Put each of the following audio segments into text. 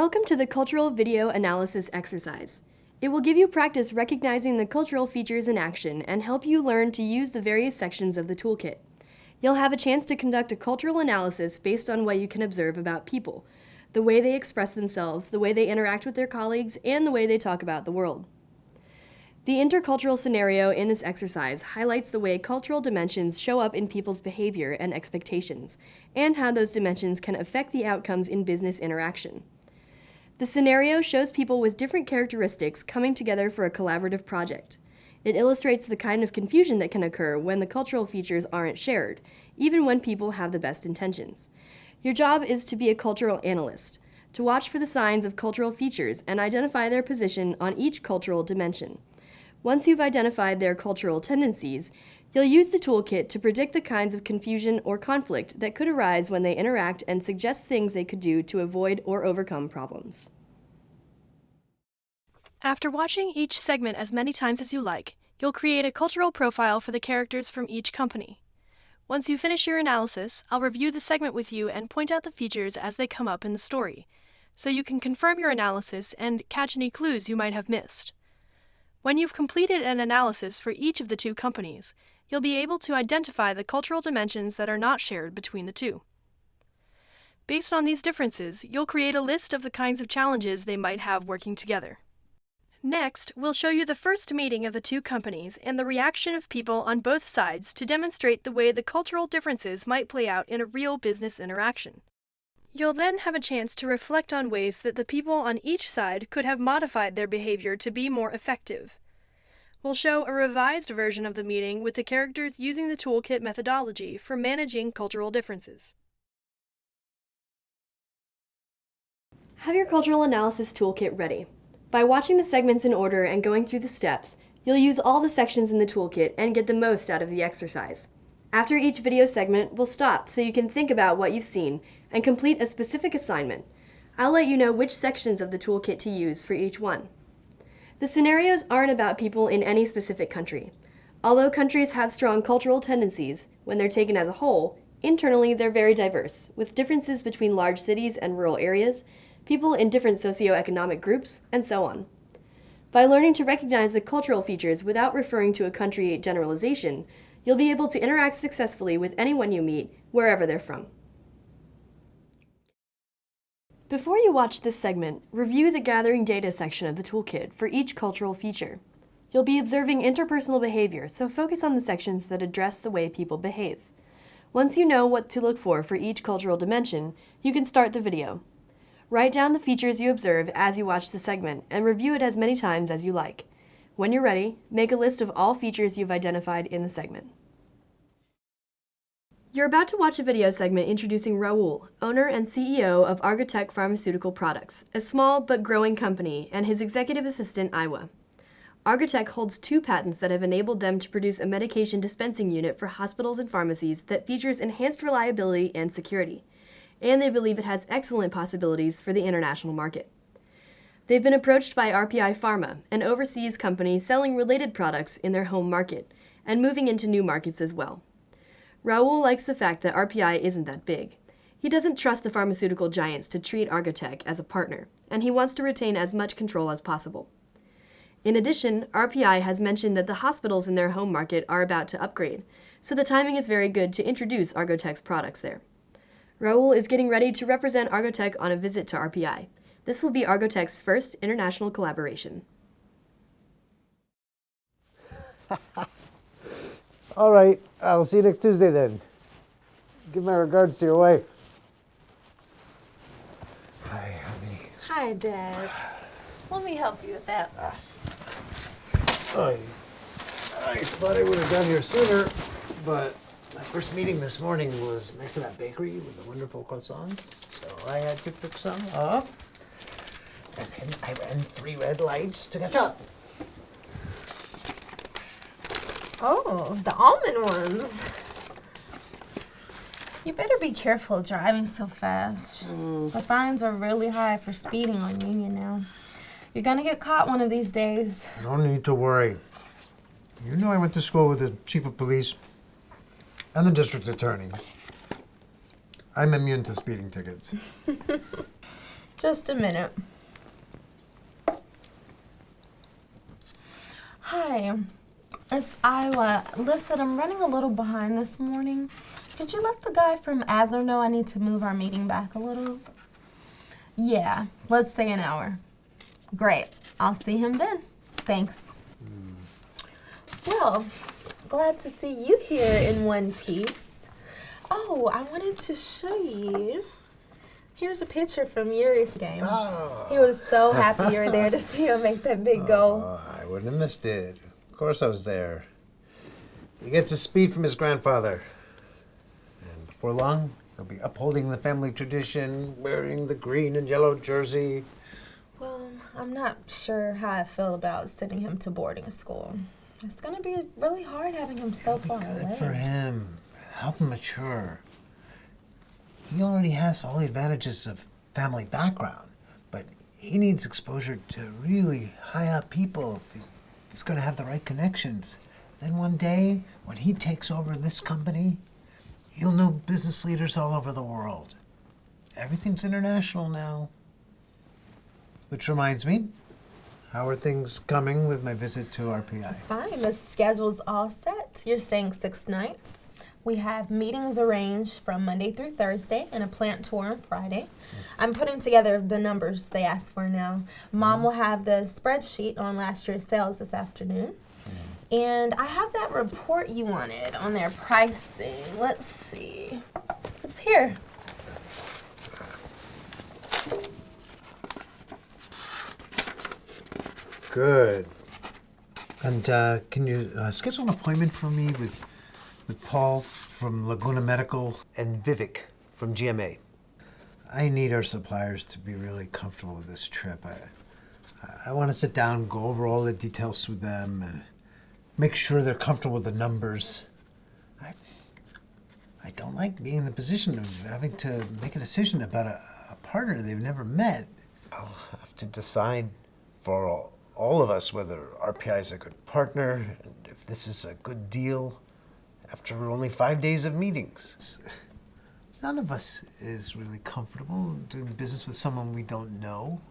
Welcome to the Cultural Video Analysis exercise. It will give you practice recognizing the cultural features in action and help you learn to use the various sections of the toolkit. You'll have a chance to conduct a cultural analysis based on what you can observe about people, the way they express themselves, the way they interact with their colleagues, and the way they talk about the world. The intercultural scenario in this exercise highlights the way cultural dimensions show up in people's behavior and expectations, and how those dimensions can affect the outcomes in business interaction. The scenario shows people with different characteristics coming together for a collaborative project. It illustrates the kind of confusion that can occur when the cultural features aren't shared, even when people have the best intentions. Your job is to be a cultural analyst, to watch for the signs of cultural features and identify their position on each cultural dimension. Once you've identified their cultural tendencies, you'll use the toolkit to predict the kinds of confusion or conflict that could arise when they interact and suggest things they could do to avoid or overcome problems. After watching each segment as many times as you like, you'll create a cultural profile for the characters from each company. Once you finish your analysis, I'll review the segment with you and point out the features as they come up in the story, so you can confirm your analysis and catch any clues you might have missed. When you've completed an analysis for each of the two companies, you'll be able to identify the cultural dimensions that are not shared between the two. Based on these differences, you'll create a list of the kinds of challenges they might have working together. Next, we'll show you the first meeting of the two companies and the reaction of people on both sides to demonstrate the way the cultural differences might play out in a real business interaction. You'll then have a chance to reflect on ways that the people on each side could have modified their behavior to be more effective. We'll show a revised version of the meeting with the characters using the toolkit methodology for managing cultural differences. Have your cultural analysis toolkit ready. By watching the segments in order and going through the steps, you'll use all the sections in the toolkit and get the most out of the exercise. After each video segment, we'll stop so you can think about what you've seen and complete a specific assignment. I'll let you know which sections of the toolkit to use for each one. The scenarios aren't about people in any specific country. Although countries have strong cultural tendencies, when they're taken as a whole, internally they're very diverse, with differences between large cities and rural areas, people in different socioeconomic groups, and so on. By learning to recognize the cultural features without referring to a country generalization, you'll be able to interact successfully with anyone you meet, wherever they're from. Before you watch this segment, review the Gathering Data section of the toolkit for each cultural feature. You'll be observing interpersonal behavior, so focus on the sections that address the way people behave. Once you know what to look for each cultural dimension, you can start the video. Write down the features you observe as you watch the segment and review it as many times as you like. When you're ready, make a list of all features you've identified in the segment. You're about to watch a video segment introducing Raul, owner and CEO of Argotec Pharmaceutical Products, a small but growing company, and his executive assistant, Iwa. Argotec holds 2 patents that have enabled them to produce a medication dispensing unit for hospitals and pharmacies that features enhanced reliability and security, and they believe it has excellent possibilities for the international market. They've been approached by RPI Pharma, an overseas company selling related products in their home market, and moving into new markets as well. Raul likes the fact that RPI isn't that big. He doesn't trust the pharmaceutical giants to treat Argotec as a partner, and he wants to retain as much control as possible. In addition, RPI has mentioned that the hospitals in their home market are about to upgrade, so the timing is very good to introduce Argotec's products there. Raul is getting ready to represent Argotec on a visit to RPI. This will be Argotec's first international collaboration. All right, I'll see you next Tuesday then. Give my regards to your wife. Hi, honey. Hi, Dad. Let me help you with that. I thought I would have done here sooner, but my first meeting this morning was next to that bakery with the wonderful croissants, so I had to pick some up. And then I ran 3 red lights to catch up. Oh, the almond ones. You better be careful driving so fast. The fines are really high for speeding on Union now. You're gonna get caught one of these days. No need to worry. You know I went to school with the chief of police and the district attorney. I'm immune to speeding tickets. Just a minute. Hi, it's Iowa. Listen, I'm running a little behind this morning. Could you let the guy from Adler know I need to move our meeting back a little? Yeah, let's say an hour. Great. I'll see him then. Thanks. Well, glad to see you here in one piece. Oh, I wanted to show you. Here's a picture from Yuri's game. Oh. He was so happy you were there to see him make that big goal. I wouldn't have missed it. Of course I was there. He gets his speed from his grandfather. And before long, he'll be upholding the family tradition, wearing the green and yellow jersey. Well, I'm not sure how I feel about sending him to boarding school. It's gonna be really hard having him so far away. Good for him. Help him mature. He already has all the advantages of family background, but he needs exposure to really high up people if he's going to have the right connections. Then one day, when he takes over this company, he'll know business leaders all over the world. Everything's international now. Which reminds me, how are things coming with my visit to RPI? Fine, the schedule's all set. You're staying 6 nights. We have meetings arranged from Monday through Thursday and a plant tour on Friday. I'm putting together the numbers they asked for now. Mom will have the spreadsheet on last year's sales this afternoon. And I have that report you wanted on their pricing. Let's see. It's here. Good. And can you schedule an appointment for me with Paul from Laguna Medical and Vivek from GMA? I need our suppliers to be really comfortable with this trip. I want to sit down, go over all the details with them, and make sure they're comfortable with the numbers. I don't like being in the position of having to make a decision about a partner they've never met. I'll have to decide for all of us whether RPI is a good partner and if this is a good deal after only 5 days of meetings. None of us is really comfortable doing business with someone we don't know.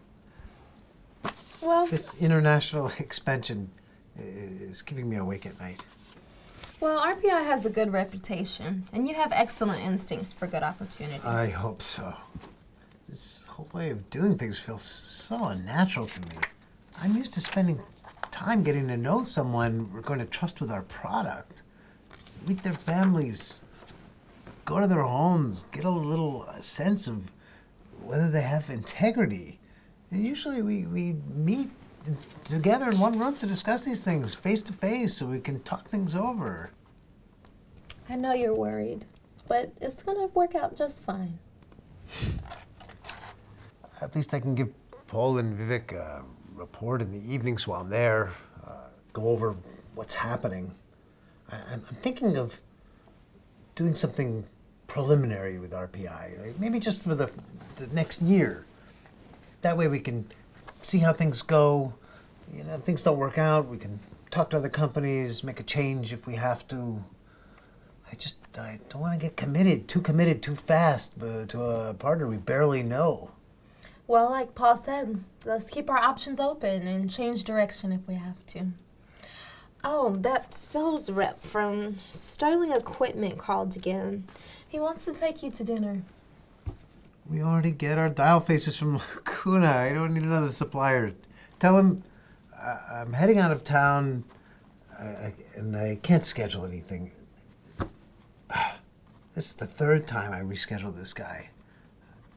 Well, This international expansion is keeping me awake at night. RPI has a good reputation, and you have excellent instincts for good opportunities. I hope so. This whole way of doing things feels so unnatural to me. I'm used to spending time getting to know someone we're going to trust with our product. Meet their families, go to their homes, get a little sense of whether they have integrity. And usually we meet together in one room to discuss these things face to face so we can talk things over. I know you're worried, but it's gonna work out just fine. At least I can give Paul and Vivek a report in the evenings while I'm there, go over what's happening. I'm thinking of doing something preliminary with RPI, like maybe just for the next year. That way we can see how things go. You know, if things don't work out, we can talk to other companies, make a change if we have to. I don't want to get committed too fast to a partner we barely know. Well, like Paul said, let's keep our options open and change direction if we have to. Oh, that sales rep from Sterling Equipment called again. He wants to take you to dinner. We already get our dial faces from Laguna. I don't need another supplier. Tell him I'm heading out of town and I can't schedule anything. This is the 3rd time I rescheduled this guy.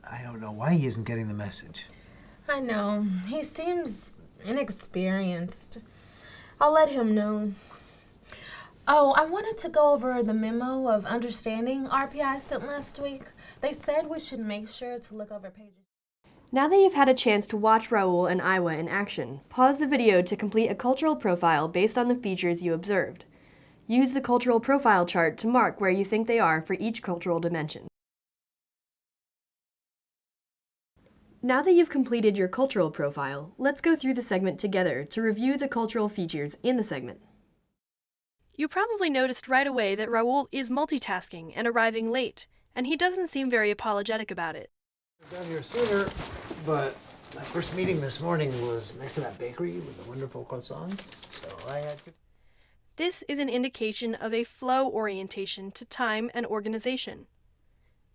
I don't know why he isn't getting the message. I know. He seems inexperienced. I'll let him know. Oh, I wanted to go over the memo of understanding RPI sent last week. They said we should make sure to look over pages. Now that you've had a chance to watch Raul and Iowa in action, pause the video to complete a cultural profile based on the features you observed. Use the cultural profile chart to mark where you think they are for each cultural dimension. Now that you've completed your cultural profile, let's go through the segment together to review the cultural features in the segment. You probably noticed right away that Raul is multitasking and arriving late, and he doesn't seem very apologetic about it. Got here sooner, but my first meeting this morning was next to that bakery with the wonderful croissants. So I had to. This is an indication of a flow orientation to time and organization.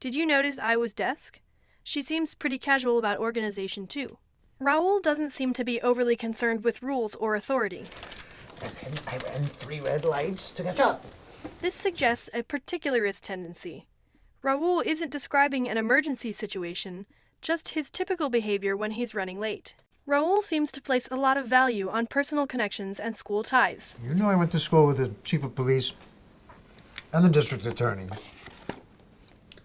Did you notice Iowa's desk? She seems pretty casual about organization too. Raoul doesn't seem to be overly concerned with rules or authority. And then I ran 3 red lights to catch up. This suggests a particularist tendency. Raoul isn't describing an emergency situation, just his typical behavior when he's running late. Raoul seems to place a lot of value on personal connections and school ties. You know I went to school with the chief of police and the district attorney.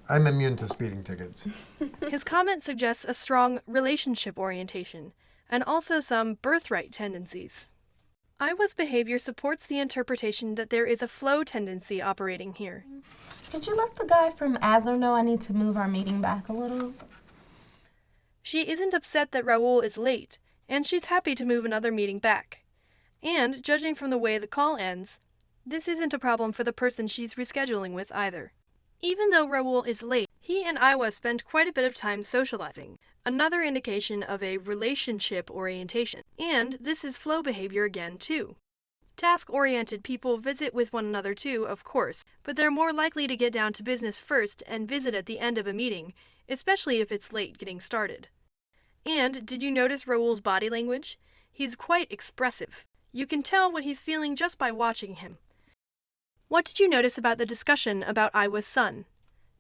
I'm immune to speeding tickets. His comment suggests a strong relationship orientation, and also some birthright tendencies. Iowa's behavior supports the interpretation that there is a flow tendency operating here. Could you let the guy from Adler know I need to move our meeting back a little? She isn't upset that Raoul is late, and she's happy to move another meeting back. And, judging from the way the call ends, this isn't a problem for the person she's rescheduling with either. Even though Raoul is late, he and Iowa spend quite a bit of time socializing, another indication of a relationship orientation. And this is flow behavior again, too. Task-oriented people visit with one another too, of course, but they're more likely to get down to business first and visit at the end of a meeting, especially if it's late getting started. And did you notice Raoul's body language? He's quite expressive. You can tell what he's feeling just by watching him. What did you notice about the discussion about Iowa's son?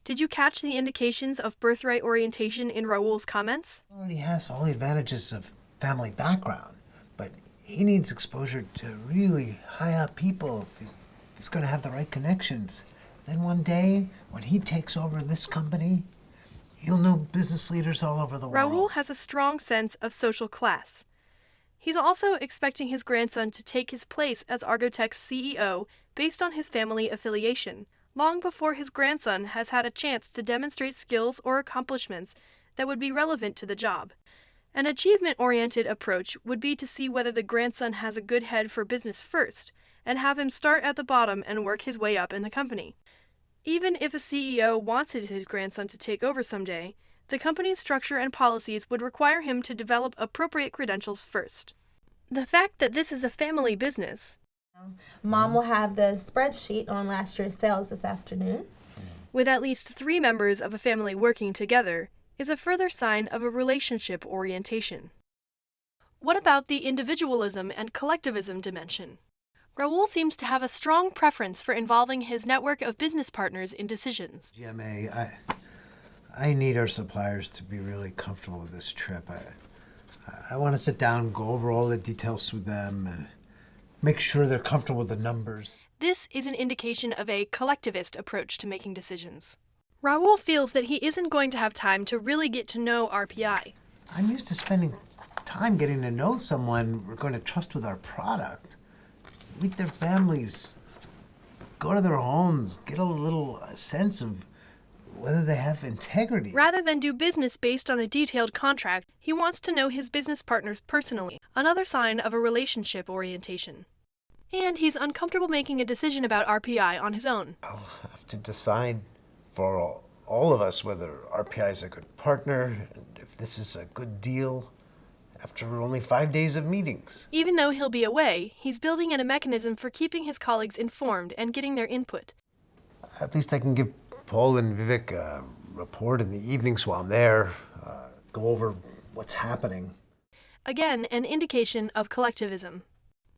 Did you catch the indications of birthright orientation in Raoul's comments? He already has all the advantages of family background, but he needs exposure to really high up people if he's going to have the right connections. Then one day, when he takes over this company, he'll know business leaders all over the world. Raoul has a strong sense of social class. He's also expecting his grandson to take his place as Argotech's CEO based on his family affiliation, long before his grandson has had a chance to demonstrate skills or accomplishments that would be relevant to the job. An achievement-oriented approach would be to see whether the grandson has a good head for business first, and have him start at the bottom and work his way up in the company. Even if a CEO wanted his grandson to take over someday, the company's structure and policies would require him to develop appropriate credentials first. The fact that this is a family business, Mom will have the spreadsheet on last year's sales this afternoon. with at least 3 members of a family working together, is a further sign of a relationship orientation. What about the individualism and collectivism dimension? Raoul seems to have a strong preference for involving his network of business partners in decisions. GMA, I need our suppliers to be really comfortable with this trip. I want to sit down, go over all the details with them, and make sure they're comfortable with the numbers. This is an indication of a collectivist approach to making decisions. Raoul feels that he isn't going to have time to really get to know RPI. I'm used to spending time getting to know someone we're going to trust with our product. Meet their families, go to their homes, get a little sense of whether they have integrity. Rather than do business based on a detailed contract, he wants to know his business partners personally, another sign of a relationship orientation. And he's uncomfortable making a decision about RPI on his own. I'll have to decide for all of us whether RPI is a good partner, and if this is a good deal, after only 5 days of meetings. Even though he'll be away, he's building in a mechanism for keeping his colleagues informed and getting their input. At least I can give Paul and Vivek a report in the evenings while I'm there, go over what's happening. Again, an indication of collectivism.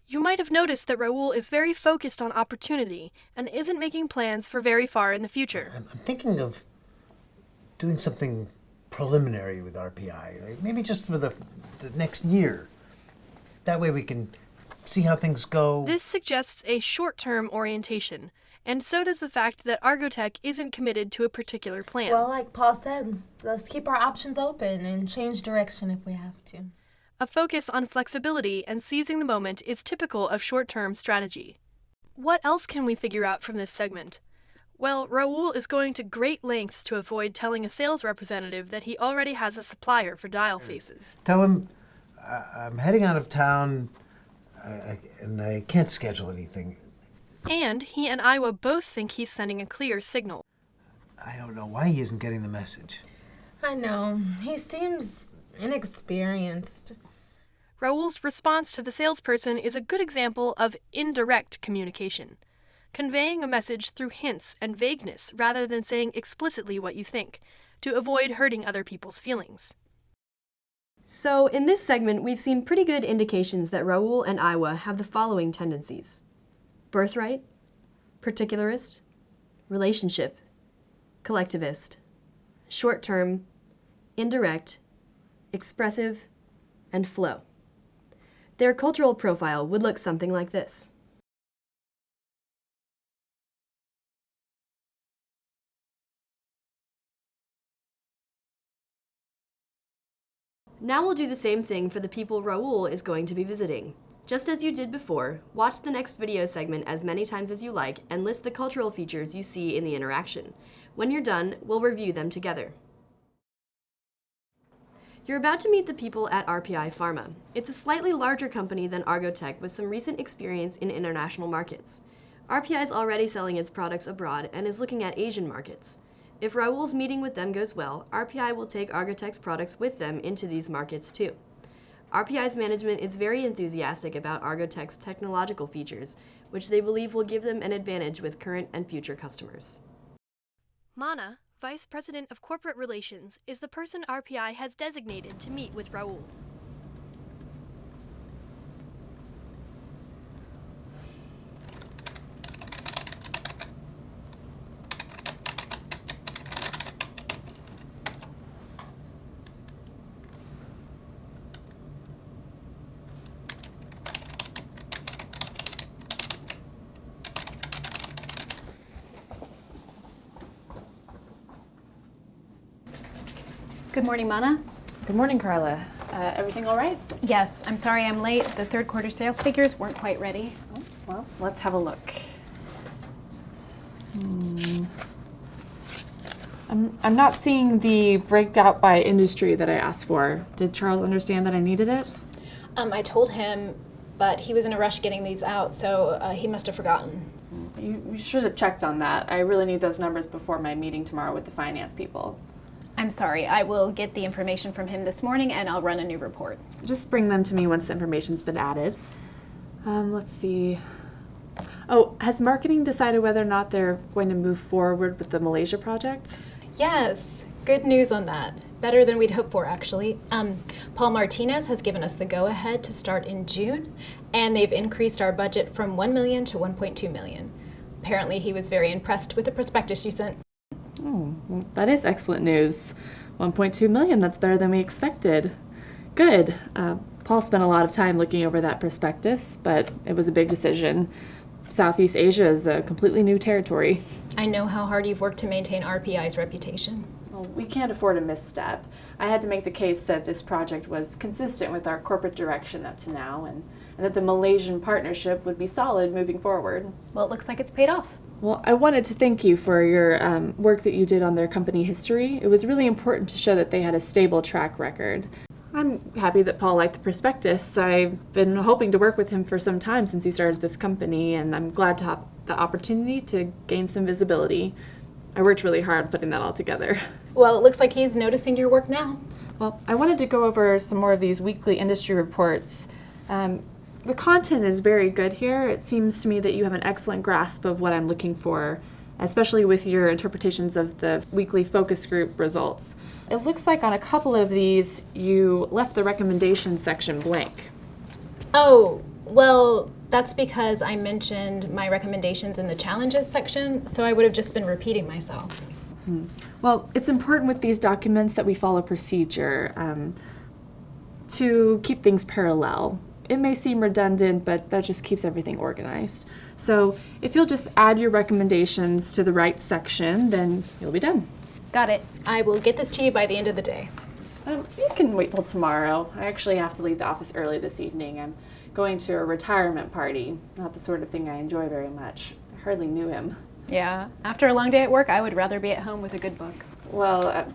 You might have noticed that Raoul is very focused on opportunity and isn't making plans for very far in the future. I'm thinking of doing something preliminary with RPI, like maybe just for the next year. That way we can see how things go. This suggests a short-term orientation, and so does the fact that Argotech isn't committed to a particular plan. Well, like Paul said, let's keep our options open and change direction if we have to. A focus on flexibility and seizing the moment is typical of short-term strategy. What else can we figure out from this segment? Well, Raoul is going to great lengths to avoid telling a sales representative that he already has a supplier for dial faces. Tell him I'm heading out of town and I can't schedule anything. And he and Iowa both think he's sending a clear signal. I don't know why he isn't getting the message. I know. He seems inexperienced. Raul's response to the salesperson is a good example of indirect communication, conveying a message through hints and vagueness rather than saying explicitly what you think, to avoid hurting other people's feelings. So, in this segment, we've seen pretty good indications that Raul and Iowa have the following tendencies: birthright, particularist, relationship, collectivist, short-term, indirect, expressive, and flow. Their cultural profile would look something like this. Now we'll do the same thing for the people Raul is going to be visiting. Just as you did before, watch the next video segment as many times as you like and list the cultural features you see in the interaction. When you're done, we'll review them together. You're about to meet the people at RPI Pharma. It's a slightly larger company than Argotech with some recent experience in international markets. RPI is already selling its products abroad and is looking at Asian markets. If Raul's meeting with them goes well, RPI will take Argotech's products with them into these markets too. RPI's management is very enthusiastic about Argotech's technological features, which they believe will give them an advantage with current and future customers. Mana, Vice President of Corporate Relations, is the person RPI has designated to meet with Raul. Good morning, Mana. Good morning, Carla. Everything all right? Yes, I'm sorry I'm late. The third quarter sales figures weren't quite ready. Oh, well, let's have a look. I'm not seeing the breakout by industry that I asked for. Did Charles understand that I needed it? I told him, but he was in a rush getting these out, so he must have forgotten. You should have checked on that. I really need those numbers before my meeting tomorrow with the finance people. I'm sorry, I will get the information from him this morning and I'll run a new report. Just bring them to me once the information's been added. Let's see. Oh, has marketing decided whether or not they're going to move forward with the Malaysia project? Yes, good news on that. Better than we'd hoped for, actually. Paul Martinez has given us the go-ahead to start in June, and they've increased our budget from $1 million to $1.2 million. Apparently he was very impressed with the prospectus you sent. Oh, well, that is excellent news. 1.2 million, that's better than we expected. Good. Paul spent a lot of time looking over that prospectus, but it was a big decision. Southeast Asia is a completely new territory. I know how hard you've worked to maintain RPI's reputation. Well, we can't afford a misstep. I had to make the case that this project was consistent with our corporate direction up to now, and that the Malaysian partnership would be solid moving forward. Well, it looks like it's paid off. Well, I wanted to thank you for your work that you did on their company history. It was really important to show that they had a stable track record. I'm happy that Paul liked the prospectus. I've been hoping to work with him for some time since he started this company, and I'm glad to have the opportunity to gain some visibility. I worked really hard putting that all together. Well, it looks like he's noticing your work now. Well, I wanted to go over some more of these weekly industry reports. The content is very good here. It seems to me that you have an excellent grasp of what I'm looking for, especially with your interpretations of the weekly focus group results. It looks like on a couple of these, you left the recommendations section blank. Oh, well, that's because I mentioned my recommendations in the challenges section, so I would have just been repeating myself. Well, it's important with these documents that we follow procedure to keep things parallel. It may seem redundant, but that just keeps everything organized. So if you'll just add your recommendations to the right section, then you'll be done. Got it. I will get this to you by the end of the day. You can wait till tomorrow. I actually have to leave the office early this evening. I'm going to a retirement party. Not the sort of thing I enjoy very much. I hardly knew him. Yeah, after a long day at work, I would rather be at home with a good book. Well,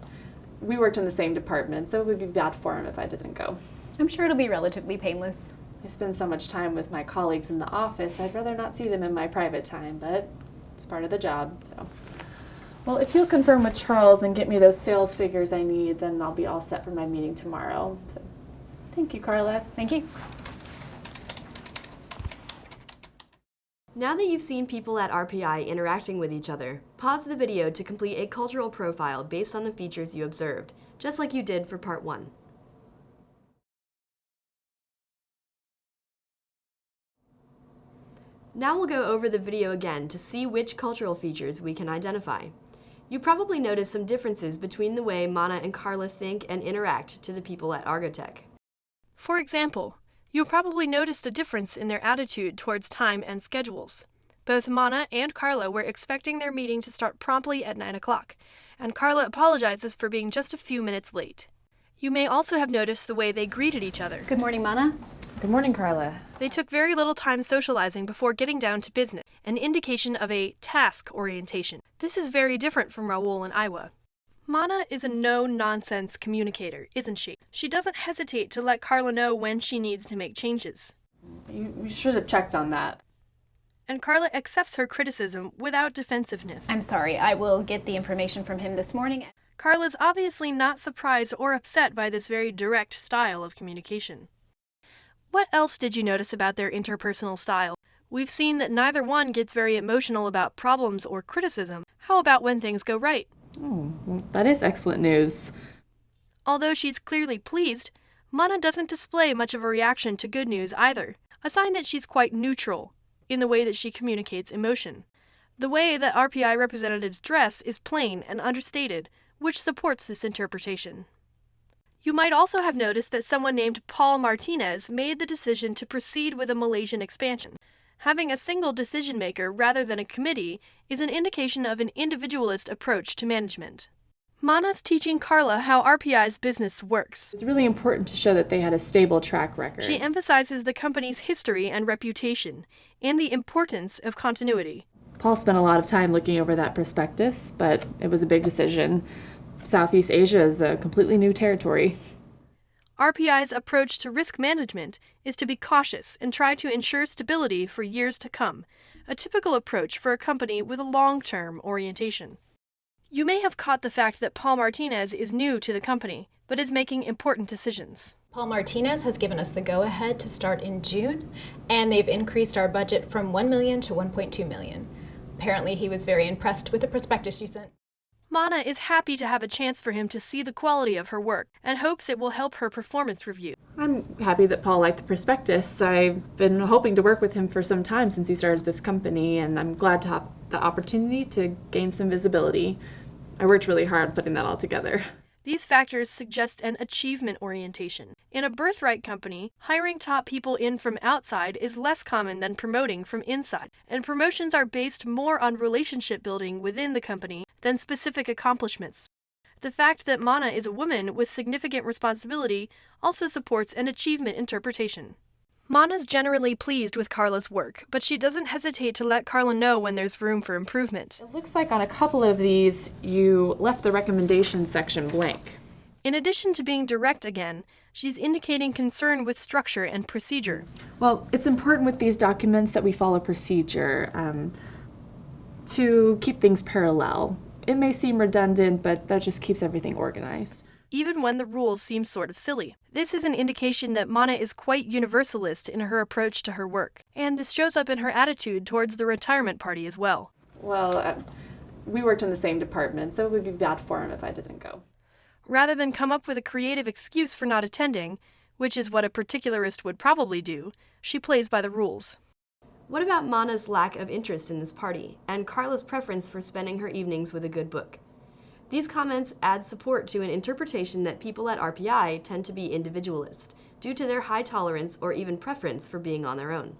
we worked in the same department, so it would be bad for him if I didn't go. I'm sure it'll be relatively painless. I spend so much time with my colleagues in the office, I'd rather not see them in my private time, but it's part of the job, so. Well, if you'll confirm with Charles and get me those sales figures I need, then I'll be all set for my meeting tomorrow. So, thank you, Carla. Thank you. Now that you've seen people at RPI interacting with each other, pause the video to complete a cultural profile based on the features you observed, just like you did for part 1. Now we'll go over the video again to see which cultural features we can identify. You probably noticed some differences between the way Mana and Carla think and interact to the people at Argotech. For example, you probably noticed a difference in their attitude towards time and schedules. Both Mana and Carla were expecting their meeting to start promptly at 9 o'clock, and Carla apologizes for being just a few minutes late. You may also have noticed the way they greeted each other. Good morning, Mana. Good morning, Carla. They took very little time socializing before getting down to business, an indication of a task orientation. This is very different from Raul and Iwa. Mana is a no-nonsense communicator, isn't she? She doesn't hesitate to let Carla know when she needs to make changes. You should have checked on that. And Carla accepts her criticism without defensiveness. I'm sorry, I will get the information from him this morning. Carla's obviously not surprised or upset by this very direct style of communication. What else did you notice about their interpersonal style? We've seen that neither one gets very emotional about problems or criticism. How about when things go right? Oh, well, that is excellent news. Although she's clearly pleased, Mana doesn't display much of a reaction to good news either, a sign that she's quite neutral in the way that she communicates emotion. The way that RPI representatives dress is plain and understated, which supports this interpretation. You might also have noticed that someone named Paul Martinez made the decision to proceed with a Malaysian expansion. Having a single decision maker rather than a committee is an indication of an individualist approach to management. Mana's teaching Carla how RPI's business works. It's really important to show that they had a stable track record. She emphasizes the company's history and reputation, and the importance of continuity. Paul spent a lot of time looking over that prospectus, but it was a big decision. Southeast Asia is a completely new territory. RPI's approach to risk management is to be cautious and try to ensure stability for years to come, a typical approach for a company with a long-term orientation. You may have caught the fact that Paul Martinez is new to the company, but is making important decisions. Paul Martinez has given us the go-ahead to start in June, and they've increased our budget from $1 million to $1.2 million. Apparently he was very impressed with the prospectus you sent. Mana is happy to have a chance for him to see the quality of her work and hopes it will help her performance review. I'm happy that Paul liked the prospectus. I've been hoping to work with him for some time since he started this company, and I'm glad to have the opportunity to gain some visibility. I worked really hard putting that all together. These factors suggest an achievement orientation. In a birthright company, hiring top people in from outside is less common than promoting from inside, and promotions are based more on relationship building within the company than specific accomplishments. The fact that Mana is a woman with significant responsibility also supports an achievement interpretation. Mana's generally pleased with Carla's work, but she doesn't hesitate to let Carla know when there's room for improvement. It looks like on a couple of these, you left the recommendation section blank. In addition to being direct again, she's indicating concern with structure and procedure. Well, it's important with these documents that we follow procedure to keep things parallel. It may seem redundant, but that just keeps everything organized. Even when the rules seem sort of silly. This is an indication that Mana is quite universalist in her approach to her work, and this shows up in her attitude towards the retirement party as well. Well, we worked in the same department, so it would be bad form if I didn't go. Rather than come up with a creative excuse for not attending, which is what a particularist would probably do, she plays by the rules. What about Mana's lack of interest in this party, and Carla's preference for spending her evenings with a good book? These comments add support to an interpretation that people at RPI tend to be individualist, due to their high tolerance or even preference for being on their own.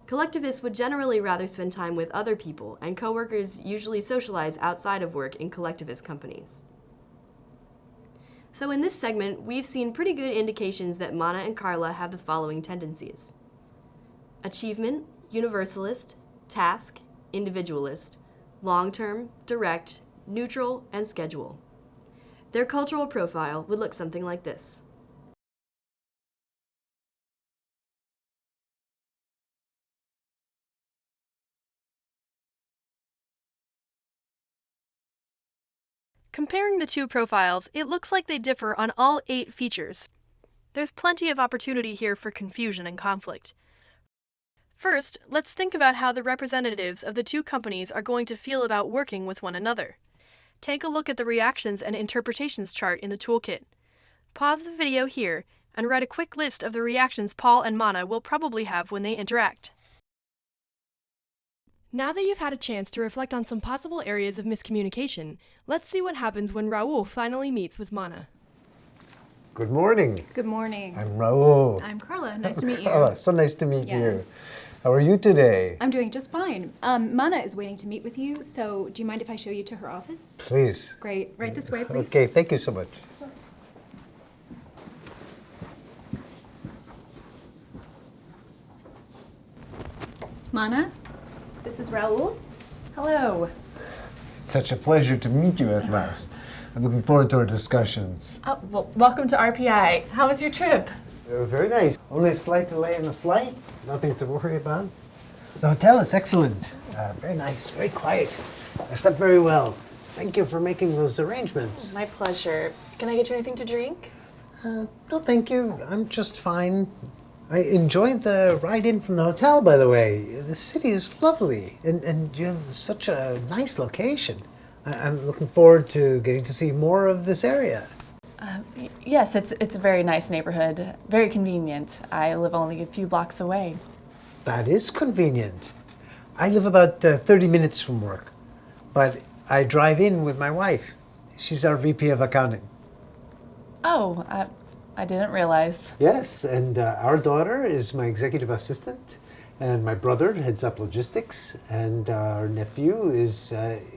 Collectivists would generally rather spend time with other people, and coworkers usually socialize outside of work in collectivist companies. So in this segment, we've seen pretty good indications that Mana and Carla have the following tendencies: achievement, universalist, task, individualist, long-term, direct, neutral, and schedule. Their cultural profile would look something like this. Comparing the two profiles, it looks like they differ on all 8 features. There's plenty of opportunity here for confusion and conflict. First, let's think about how the representatives of the two companies are going to feel about working with one another. Take a look at the reactions and interpretations chart in the toolkit. Pause the video here and write a quick list of the reactions Paul and Mana will probably have when they interact. Now that you've had a chance to reflect on some possible areas of miscommunication, let's see what happens when Raul finally meets with Mana. Good morning. Good morning. I'm Raul. I'm Carla. Nice to meet you. Carla, so nice to meet you. Yes. How are you today? I'm doing just fine. Mana is waiting to meet with you, so do you mind if I show you to her office? Please. Great. Right this way, please. Okay, thank you so much. Mana, this is Raul. Hello. Such a pleasure to meet you at last. I'm looking forward to our discussions. Oh, well, welcome to RPI. How was your trip? Very nice. Only a slight delay in the flight. Nothing to worry about. The hotel is excellent. Very nice, very quiet. I slept very well. Thank you for making those arrangements. My pleasure. Can I get you anything to drink? No, thank you. I'm just fine. I enjoyed the ride in from the hotel, by the way. The city is lovely, and you have such a nice location. I'm looking forward to getting to see more of this area. Yes, it's a very nice neighborhood. Very convenient. I live only a few blocks away. That is convenient. I live about 30 minutes from work, but I drive in with my wife. She's our VP of accounting. Oh, I didn't realize. Yes, and our daughter is my executive assistant, and my brother heads up logistics, and our nephew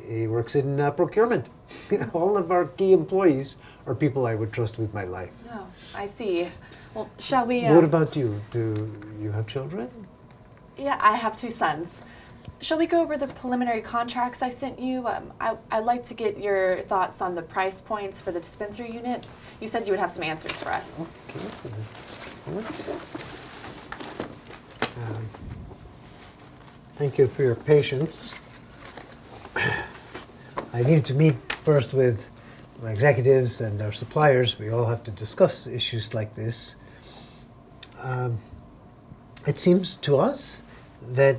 he works in procurement. All of our key employees are people I would trust with my life. Oh, I see. Well, shall we? What about you? Do you have children? Yeah, I have 2 sons. Shall we go over the preliminary contracts I sent you? I'd like to get your thoughts on the price points for the dispenser units. You said you would have some answers for us. Okay. Thank you for your patience. I needed to meet first with my executives and our suppliers. We all have to discuss issues like this. It seems to us that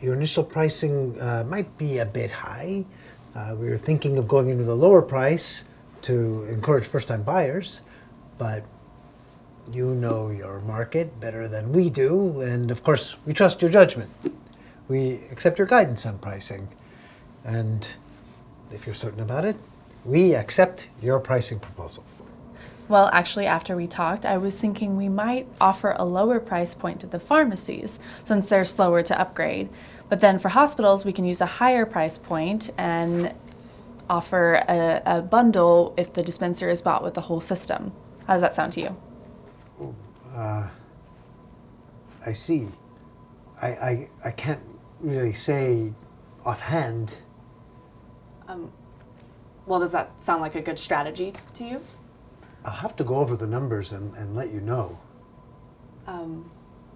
your initial pricing might be a bit high. We were thinking of going in with a lower price to encourage first-time buyers, but you know your market better than we do, and of course, we trust your judgment. We accept your guidance on pricing, and if you're certain about it, we accept your pricing proposal. Well, actually, after we talked, I was thinking we might offer a lower price point to the pharmacies since they're slower to upgrade. But then for hospitals, we can use a higher price point and offer a bundle if the dispenser is bought with the whole system. How does that sound to you? I see. I can't really say offhand. Well, does that sound like a good strategy to you? I'll have to go over the numbers and let you know.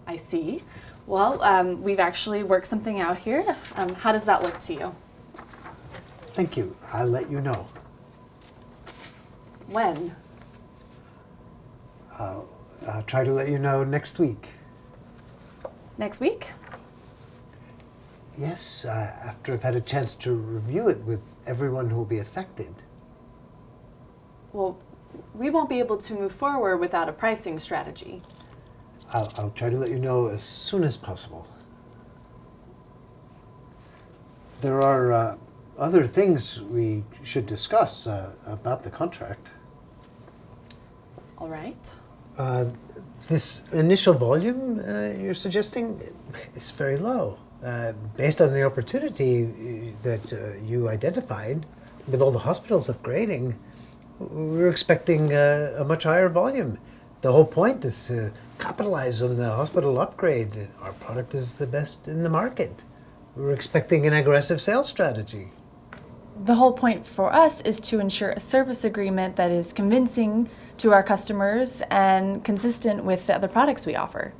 I see. Well, we've actually worked something out here. How does that look to you? Thank you. I'll let you know. When? I'll try to let you know next week. Next week? Yes, after I've had a chance to review it with everyone who will be affected. Well, we won't be able to move forward without a pricing strategy. I'll try to let you know as soon as possible. There are other things we should discuss about the contract. All right. This initial volume you're suggesting is very low. Based on the opportunity that you identified, with all the hospitals upgrading, we were expecting a much higher volume. The whole point is to capitalize on the hospital upgrade. Our product is the best in the market. We were expecting an aggressive sales strategy. The whole point for us is to ensure a service agreement that is convincing to our customers and consistent with the other products we offer.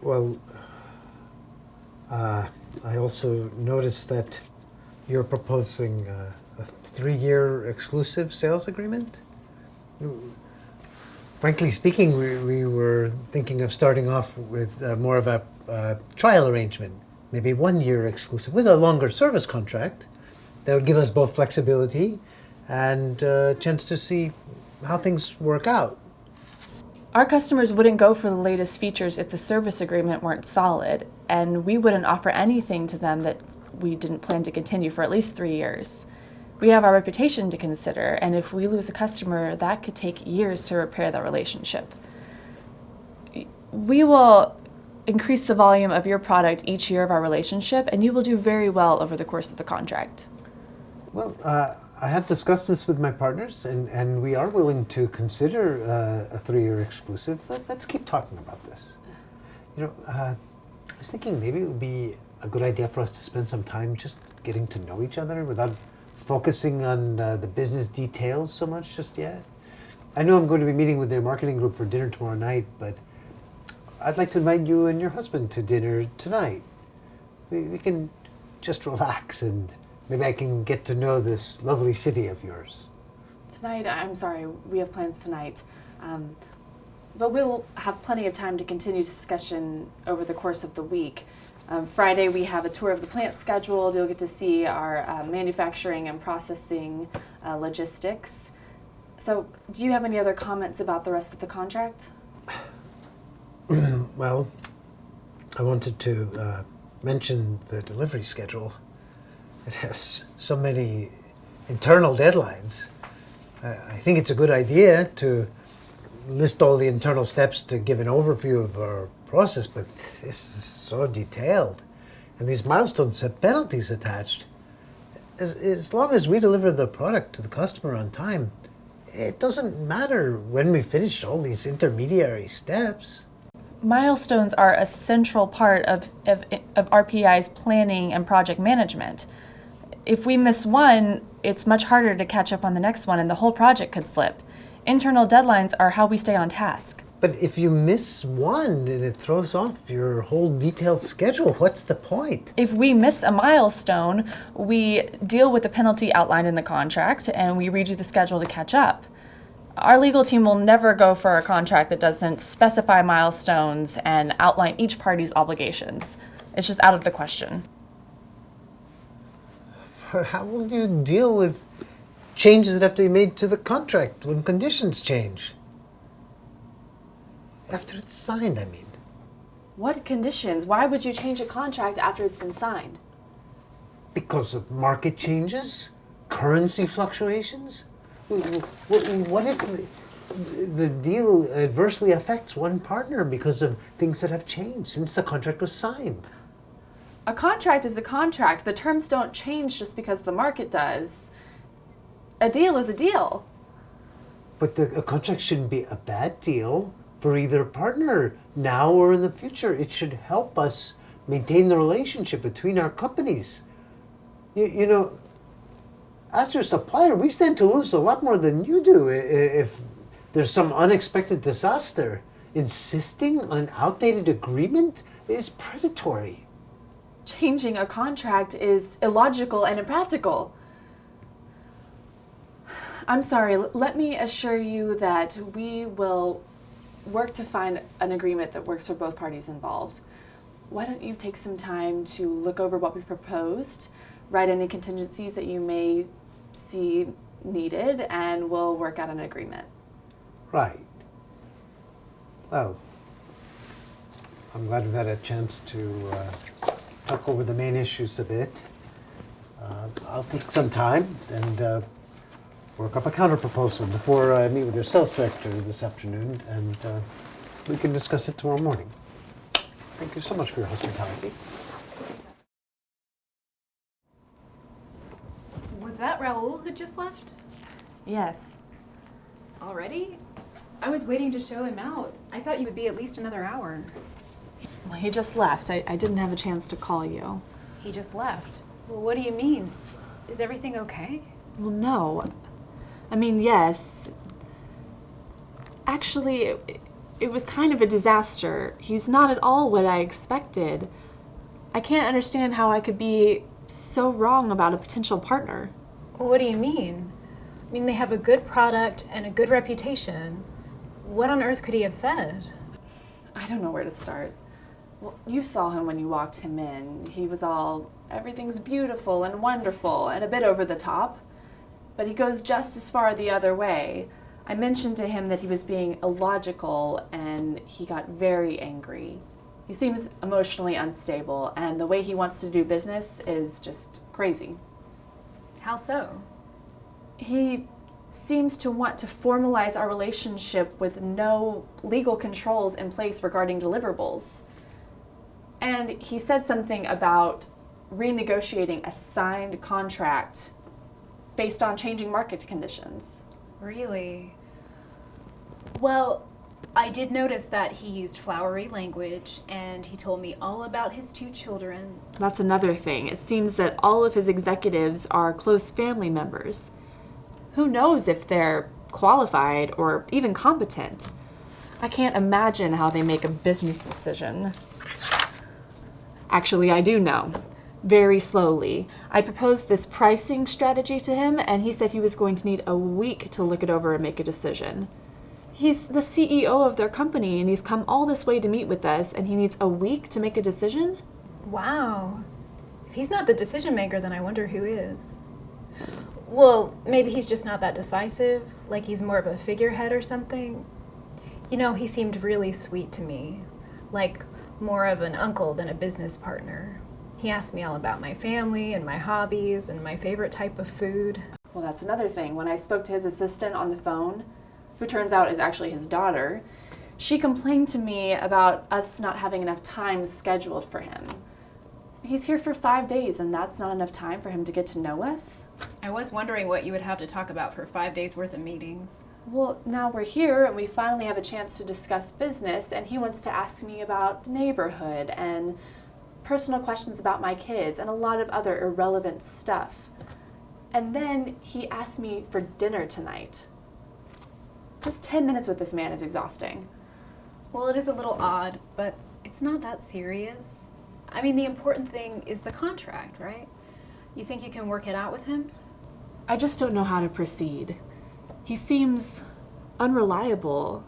Well, I also noticed that you're proposing a 3-year exclusive sales agreement? Frankly speaking, we were thinking of starting off with more of a trial arrangement, maybe 1-year exclusive with a longer service contract that would give us both flexibility and a chance to see how things work out. Our customers wouldn't go for the latest features if the service agreement weren't solid, and we wouldn't offer anything to them that we didn't plan to continue for at least 3 years. We have our reputation to consider, and if we lose a customer, that could take years to repair that relationship. We will increase the volume of your product each year of our relationship, and you will do very well over the course of the contract. Well, I have discussed this with my partners, and we are willing to consider a 3-year exclusive. Let's keep talking about this. I was thinking maybe it would be a good idea for us to spend some time just getting to know each other without focusing on the business details so much just yet. I know I'm going to be meeting with their marketing group for dinner tomorrow night, but I'd like to invite you and your husband to dinner tonight. We can just relax, and maybe I can get to know this lovely city of yours. Tonight, I'm sorry, we have plans tonight. But we'll have plenty of time to continue discussion over the course of the week. Friday, we have a tour of the plant scheduled. You'll get to see our manufacturing and processing logistics. So, do you have any other comments about the rest of the contract? Well, I wanted to mention the delivery schedule. It has so many internal deadlines. I think it's a good idea to list all the internal steps to give an overview of our process, but this is so detailed, and these milestones have penalties attached. As long as we deliver the product to the customer on time, it doesn't matter when we finish all these intermediary steps. Milestones are a central part of RPI's planning and project management. If we miss one, it's much harder to catch up on the next one, and the whole project could slip. Internal deadlines are how we stay on task. But if you miss one and it throws off your whole detailed schedule, what's the point? If we miss a milestone, we deal with the penalty outlined in the contract and we redo the schedule to catch up. Our legal team will never go for a contract that doesn't specify milestones and outline each party's obligations. It's just out of the question. How will you deal with changes that have to be made to the contract when conditions change? After it's signed, I mean. What conditions? Why would you change a contract after it's been signed? Because of market changes? Currency fluctuations? What if the deal adversely affects one partner because of things that have changed since the contract was signed? A contract is a contract. The terms don't change just because the market does. A deal is a deal. But a contract shouldn't be a bad deal for either partner, now or in the future. It should help us maintain the relationship between our companies. You know, as your supplier, we stand to lose a lot more than you do if there's some unexpected disaster. Insisting on an outdated agreement is predatory. Changing a contract is illogical and impractical. I'm sorry, let me assure you that we will work to find an agreement that works for both parties involved. Why don't you take some time to look over what we proposed, write any contingencies that you may see needed, and we'll work out an agreement. Right. Well, I'm glad we've had a chance to talk over the main issues a bit. I'll take some time and work up a counterproposal before I meet with your sales director this afternoon, and we can discuss it tomorrow morning. Thank you so much for your hospitality. Was that Raul who just left? Yes. Already? I was waiting to show him out. I thought you would be at least another hour. Well, he just left. I didn't have a chance to call you. He just left. Well, what do you mean? Is everything okay? Well, no. I mean, yes. Actually, it was kind of a disaster. He's not at all what I expected. I can't understand how I could be so wrong about a potential partner. What do you mean? I mean, they have a good product and a good reputation. What on earth could he have said? I don't know where to start. Well, you saw him when you walked him in. He was all, everything's beautiful and wonderful and a bit over the top. But he goes just as far the other way. I mentioned to him that he was being illogical and he got very angry. He seems emotionally unstable and the way he wants to do business is just crazy. How so? He seems to want to formalize our relationship with no legal controls in place regarding deliverables. And he said something about renegotiating a signed contract based on changing market conditions. Really? Well, I did notice that he used flowery language and he told me all about his 2 children. That's another thing. It seems that all of his executives are close family members. Who knows if they're qualified or even competent? I can't imagine how they make a business decision. Actually, I do know. Very slowly. I proposed this pricing strategy to him, and he said he was going to need a week to look it over and make a decision. He's the CEO of their company, and he's come all this way to meet with us, and he needs a week to make a decision? Wow. If he's not the decision maker, then I wonder who is. Well, maybe he's just not that decisive, like he's more of a figurehead or something. You know, he seemed really sweet to me, like more of an uncle than a business partner. He asked me all about my family and my hobbies and my favorite type of food. Well, that's another thing. When I spoke to his assistant on the phone, who turns out is actually his daughter, she complained to me about us not having enough time scheduled for him. He's here for 5 days, and that's not enough time for him to get to know us. I was wondering what you would have to talk about for 5 days worth of meetings. Well, now we're here, and we finally have a chance to discuss business, and he wants to ask me about neighborhood and personal questions about my kids and a lot of other irrelevant stuff. And then he asked me for dinner tonight. Just 10 minutes with this man is exhausting. Well, it is a little odd, but it's not that serious. I mean, the important thing is the contract, right? You think you can work it out with him? I just don't know how to proceed. He seems unreliable.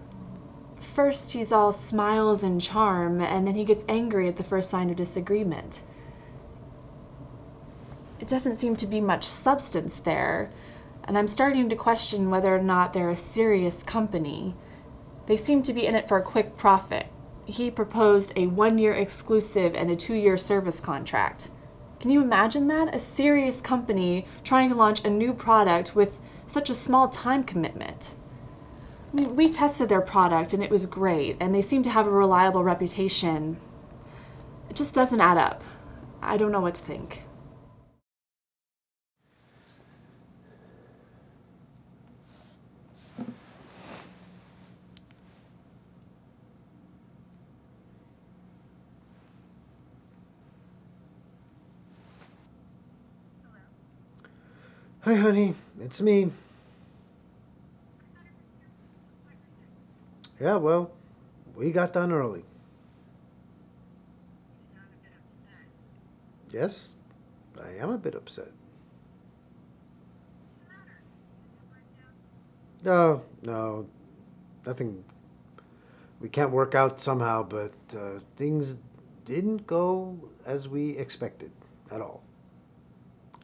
First, he's all smiles and charm, and then he gets angry at the first sign of disagreement. It doesn't seem to be much substance there, and I'm starting to question whether or not they're a serious company. They seem to be in it for a quick profit. He proposed a 1-year exclusive and a 2-year service contract. Can you imagine that? A serious company trying to launch a new product with such a small time commitment. I mean, we tested their product and it was great, and they seem to have a reliable reputation. It just doesn't add up. I don't know what to think. Hi, honey. It's me. Yeah, well, we got done early. Yes, I am a bit upset. No, nothing. We can't work out somehow, but things didn't go as we expected at all.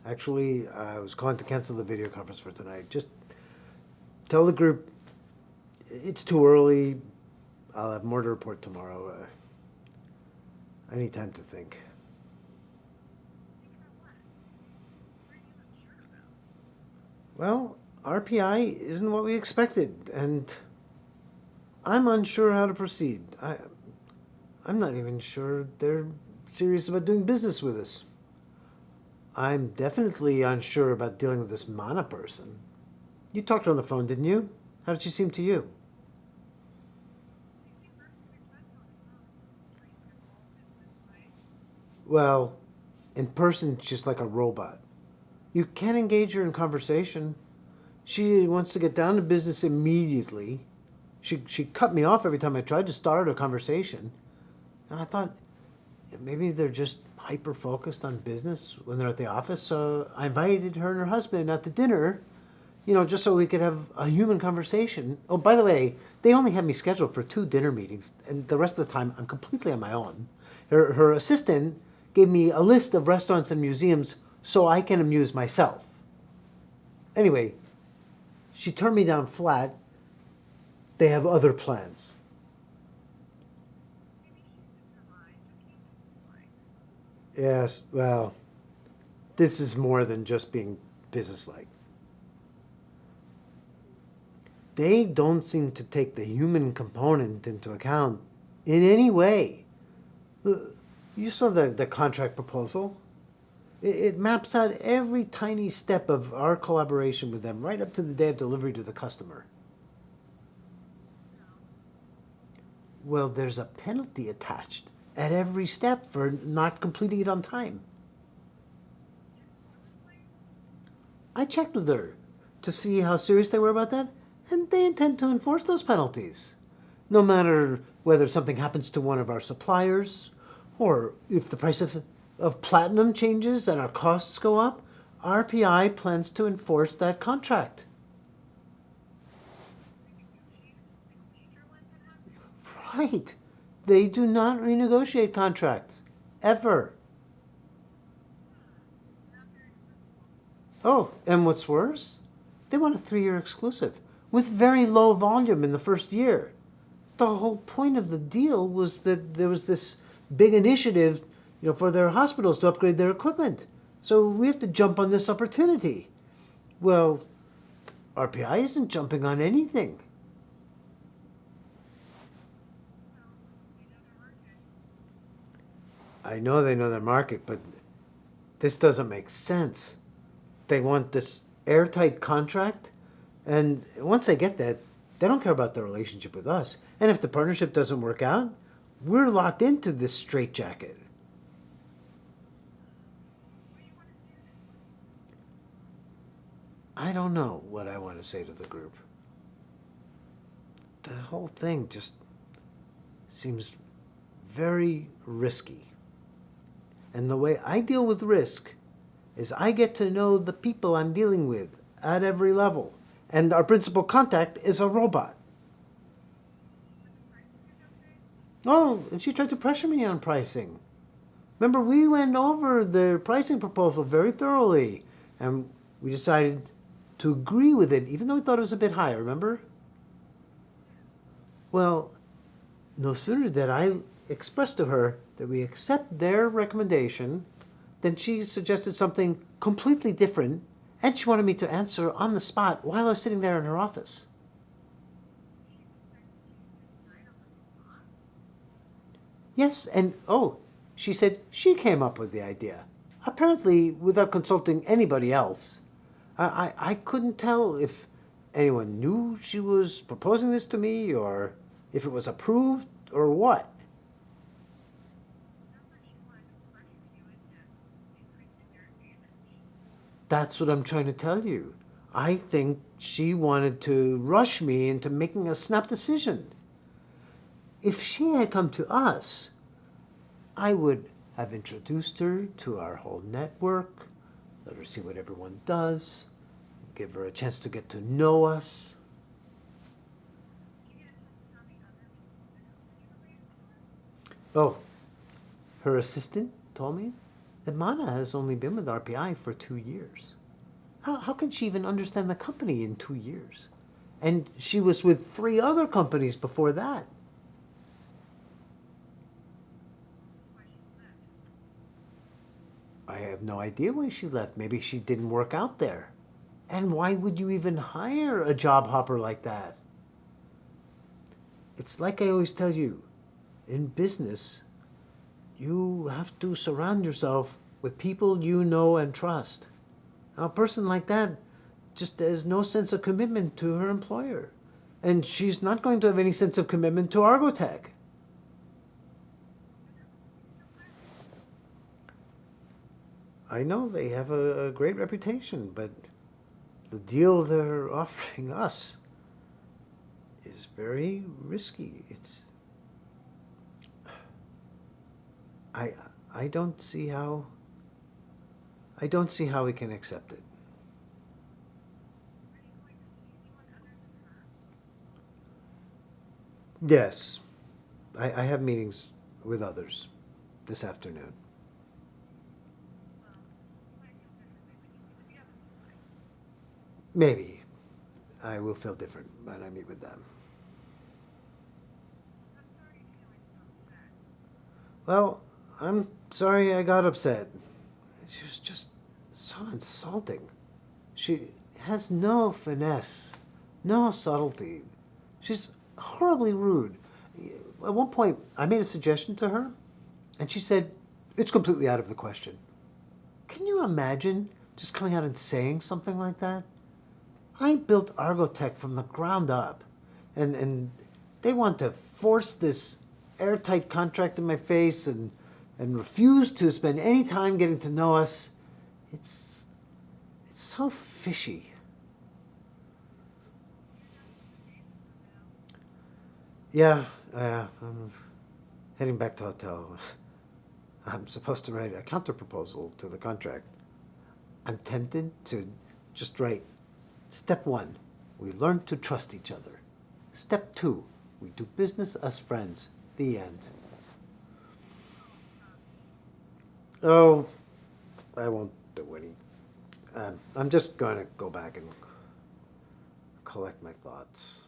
Actually, I was calling to cancel the video conference for tonight. Just tell the group it's too early. I'll have more to report tomorrow. I need time to think. Well, RPI isn't what we expected, and I'm unsure how to proceed. I'm not even sure they're serious about doing business with us. I'm definitely unsure about dealing with this Mana person. You talked to her on the phone, didn't you? How did she seem to you? Well, in person, she's like a robot. You can't engage her in conversation. She wants to get down to business immediately. She cut me off every time I tried to start a conversation. And I thought, Maybe they're just hyper focused on business when they're at the office. So I invited her and her husband out to dinner, just so we could have a human conversation. Oh, by the way, they only had me scheduled for 2 dinner meetings, and the rest of the time I'm completely on my own. Her assistant gave me a list of restaurants and museums so I can amuse myself. Anyway, she turned me down flat. They have other plans. Yes, well, this is more than just being businesslike. They don't seem to take the human component into account in any way. You saw the contract proposal. It maps out every tiny step of our collaboration with them right up to the day of delivery to the customer. Well, there's a penalty attached at every step for not completing it on time. I checked with her to see how serious they were about that, and they intend to enforce those penalties. No matter whether something happens to one of our suppliers, or if the price of platinum changes and our costs go up, RPI plans to enforce that contract. Right. They do not renegotiate contracts. Ever. Oh, and what's worse? They want a 3-year exclusive with very low volume in the first year. The whole point of the deal was that there was this big initiative, for their hospitals to upgrade their equipment. So we have to jump on this opportunity. Well, RPI isn't jumping on anything. I know they know their market, but this doesn't make sense. They want this airtight contract, and once they get that, they don't care about their relationship with us. And if the partnership doesn't work out, we're locked into this straitjacket. I don't know what I want to say to the group. The whole thing just seems very risky. And the way I deal with risk is I get to know the people I'm dealing with at every level. And our principal contact is a robot. Oh, and she tried to pressure me on pricing. Remember, we went over the pricing proposal very thoroughly, and we decided to agree with it, even though we thought it was a bit high, remember? Well, no sooner did I express to her that we accept their recommendation than she suggested something completely different, and she wanted me to answer on the spot while I was sitting there in her office. Yes, and she said she came up with the idea, apparently without consulting anybody else. I couldn't tell if anyone knew she was proposing this to me, or if it was approved, or what. That's what I'm trying to tell you. I think she wanted to rush me into making a snap decision. If she had come to us, I would have introduced her to our whole network, let her see what everyone does, give her a chance to get to know us. Oh, her assistant told me that Mana has only been with RPI for 2 years. How can she even understand the company in 2 years? And she was with 3 other companies before that. I have no idea why she left. Maybe she didn't work out there. And why would you even hire a job hopper like that? It's like I always tell you, in business, you have to surround yourself with people you know and trust. Now, a person like that just has no sense of commitment to her employer. And she's not going to have any sense of commitment to Argotech. I know they have a great reputation, but the deal they're offering us is very risky. I, I don't see how, I don't see how we can accept it. Yes, I have meetings with others this afternoon. Maybe I will feel different when I meet with them. Well, I'm sorry I got upset. She was just so insulting. She has no finesse, no subtlety. She's horribly rude. At one point, I made a suggestion to her, and she said, "It's completely out of the question." Can you imagine just coming out and saying something like that? I built Argotech from the ground up, and they want to force this airtight contract in my face and refuse to spend any time getting to know us. It's so fishy. Yeah, I'm heading back to hotel. I'm supposed to write a counterproposal to the contract. I'm tempted to just write, Step 1, we learn to trust each other. Step 2, we do business as friends. The end. Oh, I won't do any. I'm just going to go back and collect my thoughts.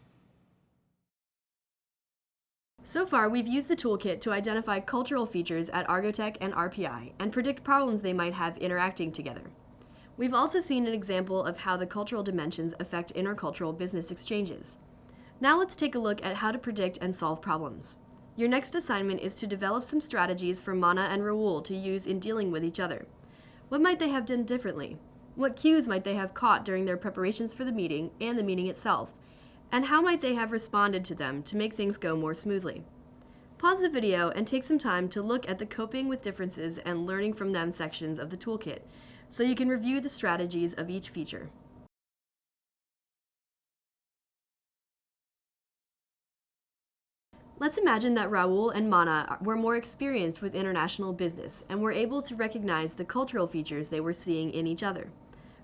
So far, we've used the toolkit to identify cultural features at Argotech and RPI and predict problems they might have interacting together. We've also seen an example of how the cultural dimensions affect intercultural business exchanges. Now let's take a look at how to predict and solve problems. Your next assignment is to develop some strategies for Mana and Raul to use in dealing with each other. What might they have done differently? What cues might they have caught during their preparations for the meeting and the meeting itself? And how might they have responded to them to make things go more smoothly? Pause the video and take some time to look at the coping with differences and learning from them sections of the toolkit, so you can review the strategies of each feature. Let's imagine that Raul and Mana were more experienced with international business and were able to recognize the cultural features they were seeing in each other.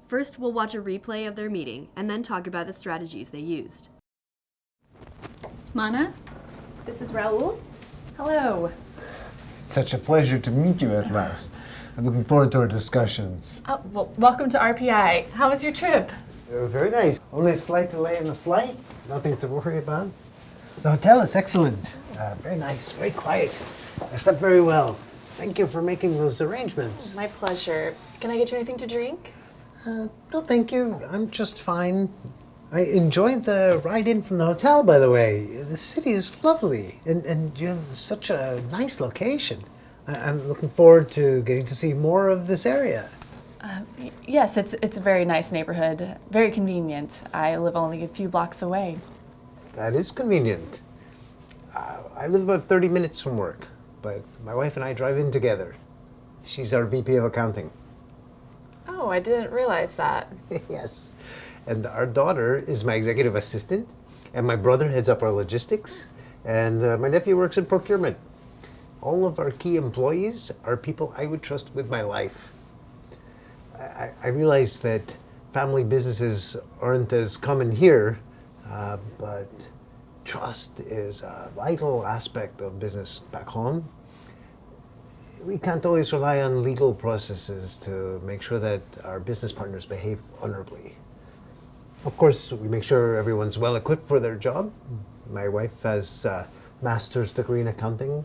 First, we'll watch a replay of their meeting and then talk about the strategies they used. Mana, this is Raul. Hello. Such a pleasure to meet you at last. I'm looking forward to our discussions. Oh, well, welcome to RPI. How was your trip? Very nice. Only a slight delay in the flight. Nothing to worry about. The hotel is excellent. Very nice, very quiet. I slept very well. Thank you for making those arrangements. My pleasure. Can I get you anything to drink? No, thank you. I'm just fine. I enjoyed the ride in from the hotel, by the way. The city is lovely, and you have such a nice location. I'm looking forward to getting to see more of this area. Yes, it's a very nice neighborhood. Very convenient. I live only a few blocks away. That is convenient. I live about 30 minutes from work, but my wife and I drive in together. She's our VP of accounting. Oh, I didn't realize that. Yes. And our daughter is my executive assistant, and my brother heads up our logistics, and my nephew works in procurement. All of our key employees are people I would trust with my life. I realize that family businesses aren't as common here, but trust is a vital aspect of business back home. We can't always rely on legal processes to make sure that our business partners behave honorably. Of course, we make sure everyone's well equipped for their job. My wife has a master's degree in accounting.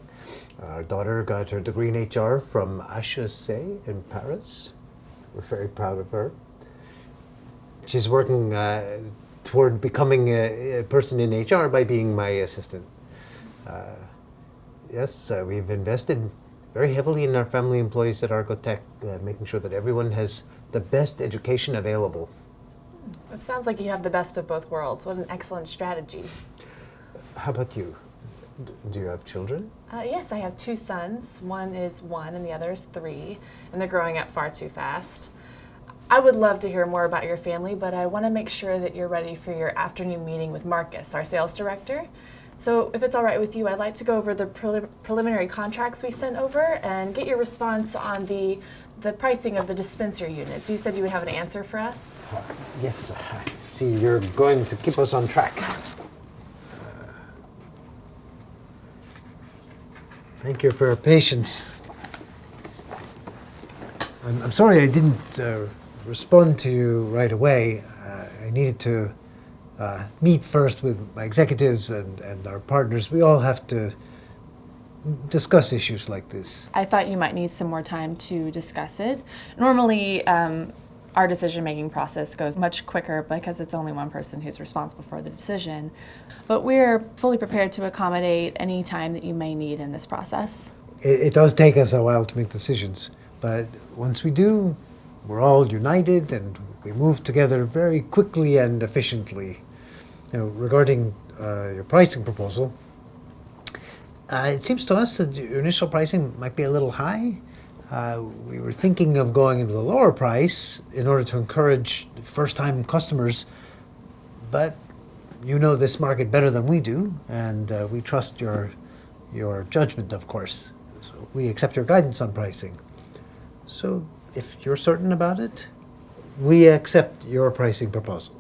Our daughter got her degree in HR from HEC in Paris. We're very proud of her. She's working toward becoming a person in HR by being my assistant. Yes, we've invested very heavily in our family employees at Argotech, making sure that everyone has the best education available. It sounds like you have the best of both worlds. What an excellent strategy. How about you? Do you have children? Yes, I have 2 sons. One is 1 and the other is 3, and they're growing up far too fast. I would love to hear more about your family, but I want to make sure that you're ready for your afternoon meeting with Marcus, our sales director. So if it's all right with you, I'd like to go over the preliminary contracts we sent over and get your response on the pricing of the dispenser units. You said you would have an answer for us? Yes, I see you're going to keep us on track. Thank you for your patience. I'm sorry I didn't respond to you right away. I needed to meet first with my executives and our partners. We all have to discuss issues like this. I thought you might need some more time to discuss it. Normally, our decision-making process goes much quicker because it's only one person who's responsible for the decision. But we're fully prepared to accommodate any time that you may need in this process. It does take us a while to make decisions, but once we do, we're all united and we move together very quickly and efficiently. Regarding your pricing proposal, it seems to us that your initial pricing might be a little high. We were thinking of going into the lower price in order to encourage first-time customers, but you know this market better than we do, and we trust your judgment, of course. So we accept your guidance on pricing. So if you're certain about it, we accept your pricing proposal.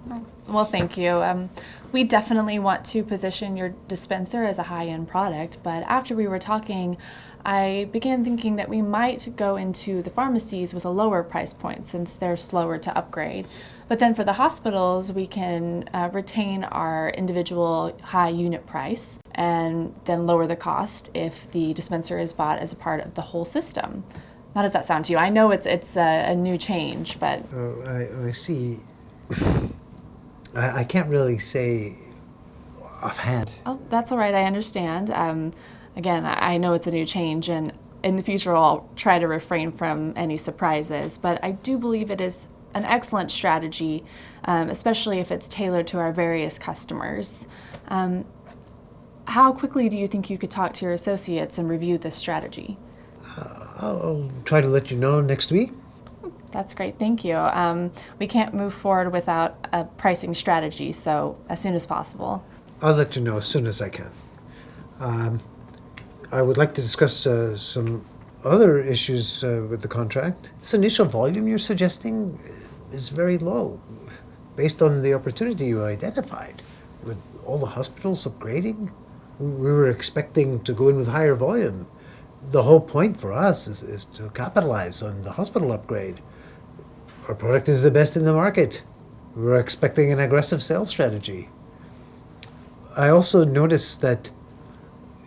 Well, thank you. We definitely want to position your dispenser as a high-end product, but after we were talking, I began thinking that we might go into the pharmacies with a lower price point since they're slower to upgrade. But then for the hospitals, we can retain our individual high unit price and then lower the cost if the dispenser is bought as a part of the whole system. How does that sound to you? I know it's a new change, but... I see. I can't really say offhand. Oh, that's all right. I understand. Again, I know it's a new change, and in the future I'll try to refrain from any surprises, but I do believe it is an excellent strategy, especially if it's tailored to our various customers. How quickly do you think you could talk to your associates and review this strategy? I'll try to let you know next week. That's great, thank you. We can't move forward without a pricing strategy, so as soon as possible. I'll let you know as soon as I can. I would like to discuss some other issues with the contract. This initial volume you're suggesting is very low, based on the opportunity you identified. With all the hospitals upgrading, we were expecting to go in with higher volume. The whole point for us is to capitalize on the hospital upgrade. Our product is the best in the market. We're expecting an aggressive sales strategy. I also noticed that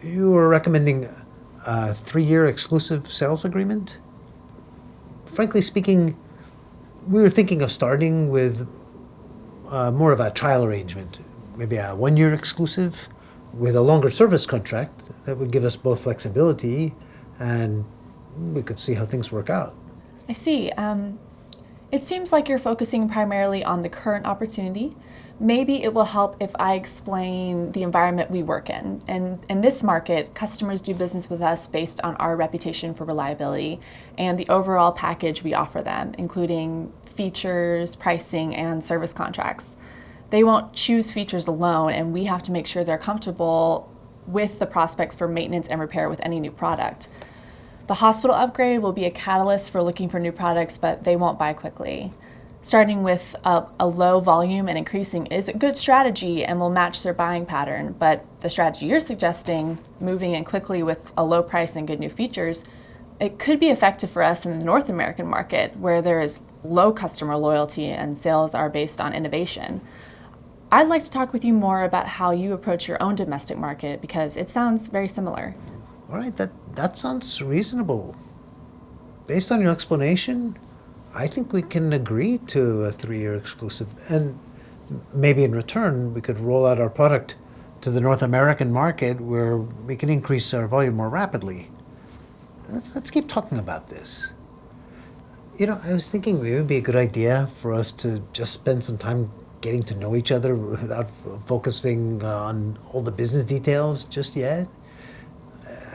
you were recommending a 3-year exclusive sales agreement. Frankly speaking, we were thinking of starting with more of a trial arrangement, maybe a 1-year exclusive with a longer service contract that would give us both flexibility and we could see how things work out. I see. It seems like you're focusing primarily on the current opportunity. Maybe it will help if I explain the environment we work in. And in this market, customers do business with us based on our reputation for reliability and the overall package we offer them, including features, pricing, and service contracts. They won't choose features alone, and we have to make sure they're comfortable with the prospects for maintenance and repair with any new product. The hospital upgrade will be a catalyst for looking for new products, but they won't buy quickly. Starting with a low volume and increasing is a good strategy and will match their buying pattern, but the strategy you're suggesting, moving in quickly with a low price and good new features, it could be effective for us in the North American market where there is low customer loyalty and sales are based on innovation. I'd like to talk with you more about how you approach your own domestic market because it sounds very similar. All right, that sounds reasonable. Based on your explanation, I think we can agree to a 3-year exclusive, and maybe in return we could roll out our product to the North American market where we can increase our volume more rapidly. Let's keep talking about this. You know, I was thinking maybe it would be a good idea for us to just spend some time getting to know each other without focusing on all the business details just yet.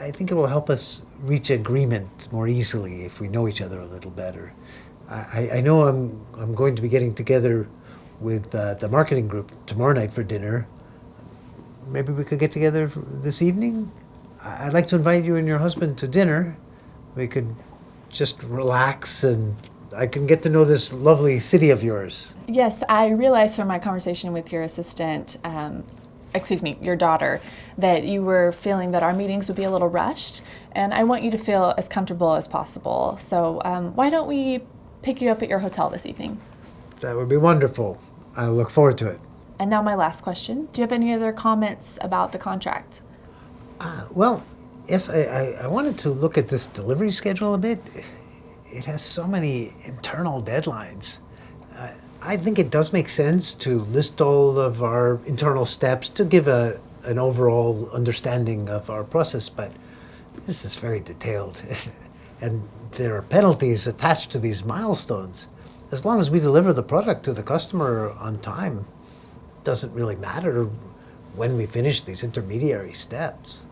I think it will help us reach agreement more easily if we know each other a little better. I know I'm going to be getting together with the marketing group tomorrow night for dinner. maybe we could get together this evening? I'd like to invite you and your husband to dinner. We could just relax and I can get to know this lovely city of yours. Yes, I realized from my conversation with your assistant, your daughter, that you were feeling that our meetings would be a little rushed, and I want you to feel as comfortable as possible. So why don't we pick you up at your hotel this evening? That would be wonderful. I look forward to it. And now my last question. Do you have any other comments about the contract? Well, yes, I wanted to look at this delivery schedule a bit. It has so many internal deadlines. I think it does make sense to list all of our internal steps to give an overall understanding of our process, but this is very detailed. And there are penalties attached to these milestones. As long as we deliver the product to the customer on time, it doesn't really matter when we finish these intermediary steps.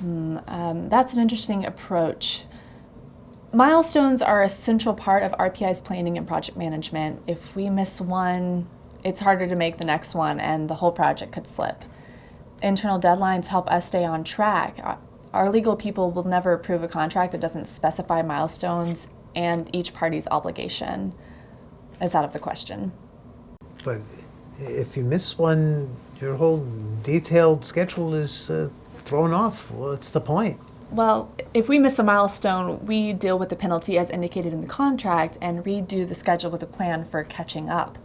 That's an interesting approach. Milestones are a central part of RPI's planning and project management. If we miss one, it's harder to make the next one and the whole project could slip. Internal deadlines help us stay on track. Our legal people will never approve a contract that doesn't specify milestones and each party's obligation. It's out of the question. But if you miss one, your whole detailed schedule is thrown off. What's the point? Well, if we miss a milestone, we deal with the penalty as indicated in the contract and redo the schedule with a plan for catching up.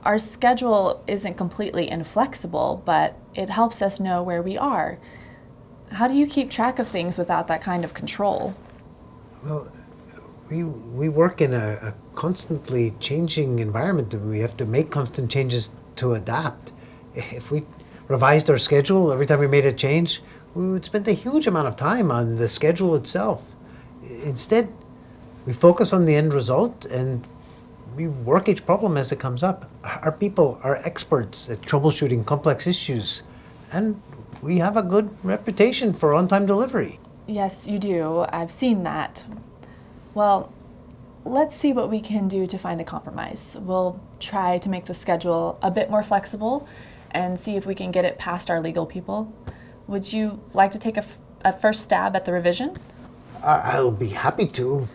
Our schedule isn't completely inflexible, but it helps us know where we are. How do you keep track of things without that kind of control? Well, we work in a constantly changing environment and we have to make constant changes to adapt. If we revised our schedule every time we made a change, we would spend a huge amount of time on the schedule itself. Instead, we focus on the end result and we work each problem as it comes up. Our people are experts at troubleshooting complex issues, and we have a good reputation for on-time delivery. Yes, you do. I've seen that. Well, let's see what we can do to find a compromise. We'll try to make the schedule a bit more flexible and see if we can get it past our legal people. Would you like to take a first stab at the revision? I'll be happy to.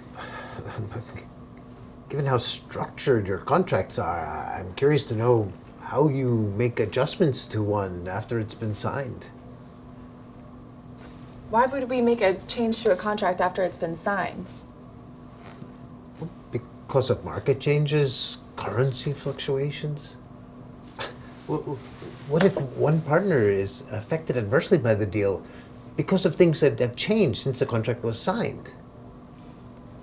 Given how structured your contracts are, I'm curious to know how you make adjustments to one after it's been signed. Why would we make a change to a contract after it's been signed? Because of market changes, currency fluctuations. What if one partner is affected adversely by the deal because of things that have changed since the contract was signed?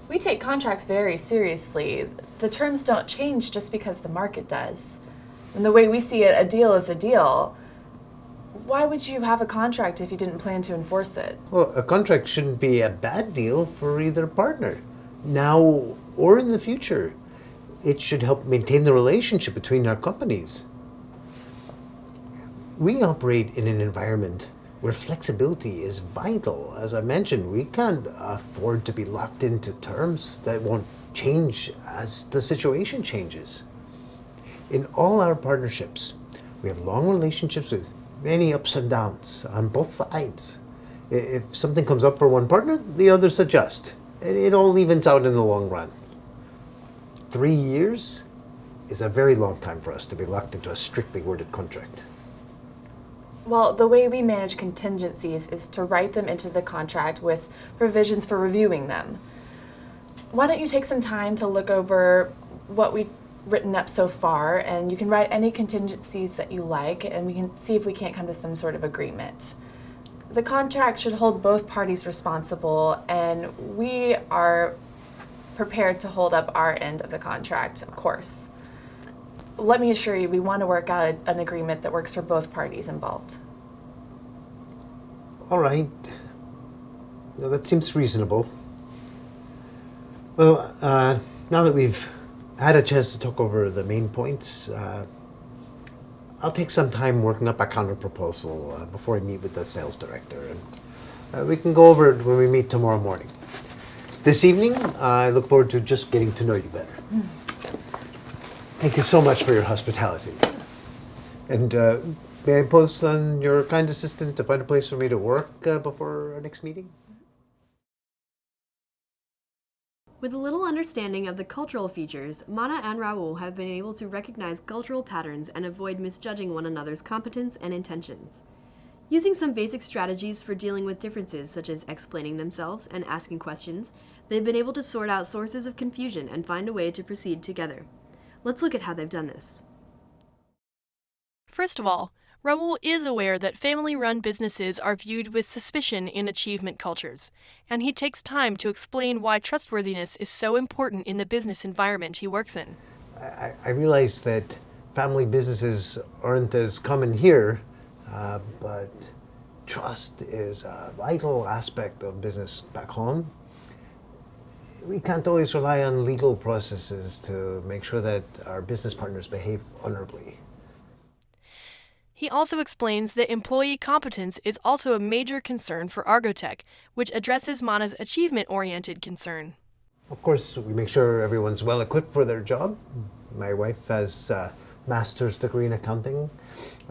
We take contracts very seriously. The terms don't change just because the market does. And the way we see it, a deal is a deal. Why would you have a contract if you didn't plan to enforce it? Well, a contract shouldn't be a bad deal for either partner, now or in the future. It should help maintain the relationship between our companies. We operate in an environment where flexibility is vital. As I mentioned, we can't afford to be locked into terms that won't change as the situation changes. In all our partnerships, we have long relationships with many ups and downs on both sides. If something comes up for one partner, the others adjust. It all evens out in the long run. 3 years is a very long time for us to be locked into a strictly worded contract. Well, the way we manage contingencies is to write them into the contract with provisions for reviewing them. Why don't you take some time to look over what we've written up so far, and you can write any contingencies that you like, and we can see if we can't come to some sort of agreement. The contract should hold both parties responsible, and we are prepared to hold up our end of the contract, of course. Let me assure you, we want to work out an agreement that works for both parties involved. All right. Now, that seems reasonable. Well, now that we've had a chance to talk over the main points, I'll take some time working up a counter-proposal before I meet with the sales director. And we can go over it when we meet tomorrow morning. This evening, I look forward to just getting to know you better. Thank you so much for your hospitality. And may I impose on your kind assistant to find a place for me to work before our next meeting? With a little understanding of the cultural features, Mana and Raul have been able to recognize cultural patterns and avoid misjudging one another's competence and intentions. Using some basic strategies for dealing with differences, such as explaining themselves and asking questions, they've been able to sort out sources of confusion and find a way to proceed together. Let's look at how they've done this. First of all, Raul is aware that family-run businesses are viewed with suspicion in achievement cultures, and he takes time to explain why trustworthiness is so important in the business environment he works in. I realize that family businesses aren't as common here, but trust is a vital aspect of business back home. We can't always rely on legal processes to make sure that our business partners behave honorably. He also explains that employee competence is also a major concern for Argotech, which addresses Mana's achievement-oriented concern. Of course, we make sure everyone's well equipped for their job. My wife has a master's degree in accounting.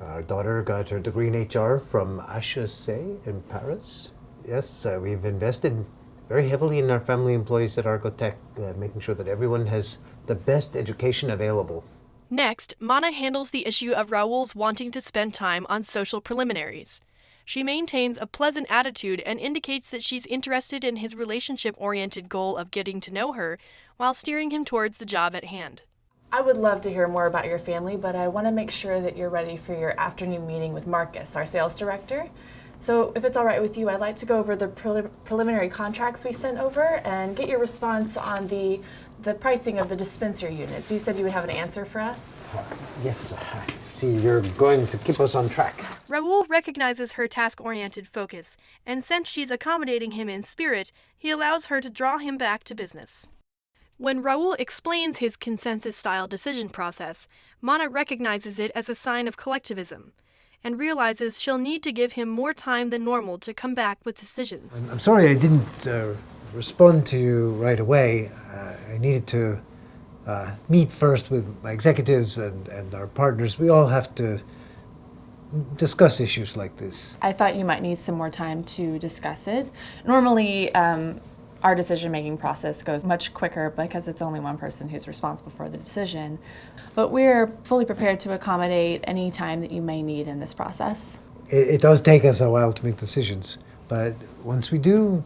Our daughter got her degree in HR from HEC in Paris. Yes, we've invested very heavily in our family employees at Argotech, making sure that everyone has the best education available. Next, Mana handles the issue of Raul's wanting to spend time on social preliminaries. She maintains a pleasant attitude and indicates that she's interested in his relationship-oriented goal of getting to know her, while steering him towards the job at hand. I would love to hear more about your family, but I want to make sure that you're ready for your afternoon meeting with Marcus, our sales director. So if it's all right with you, I'd like to go over the preliminary contracts we sent over and get your response on the pricing of the dispenser units. You said you would have an answer for us? Yes, I see you're going to keep us on track. Raul recognizes her task-oriented focus, and since she's accommodating him in spirit, he allows her to draw him back to business. When Raul explains his consensus-style decision process, Mana recognizes it as a sign of collectivism, and realizes she'll need to give him more time than normal to come back with decisions. I'm sorry I didn't respond to you right away. I needed to meet first with my executives and our partners. We all have to discuss issues like this. I thought you might need some more time to discuss it. Normally, our decision-making process goes much quicker because it's only one person who's responsible for the decision. But we're fully prepared to accommodate any time that you may need in this process. It does take us a while to make decisions, but once we do,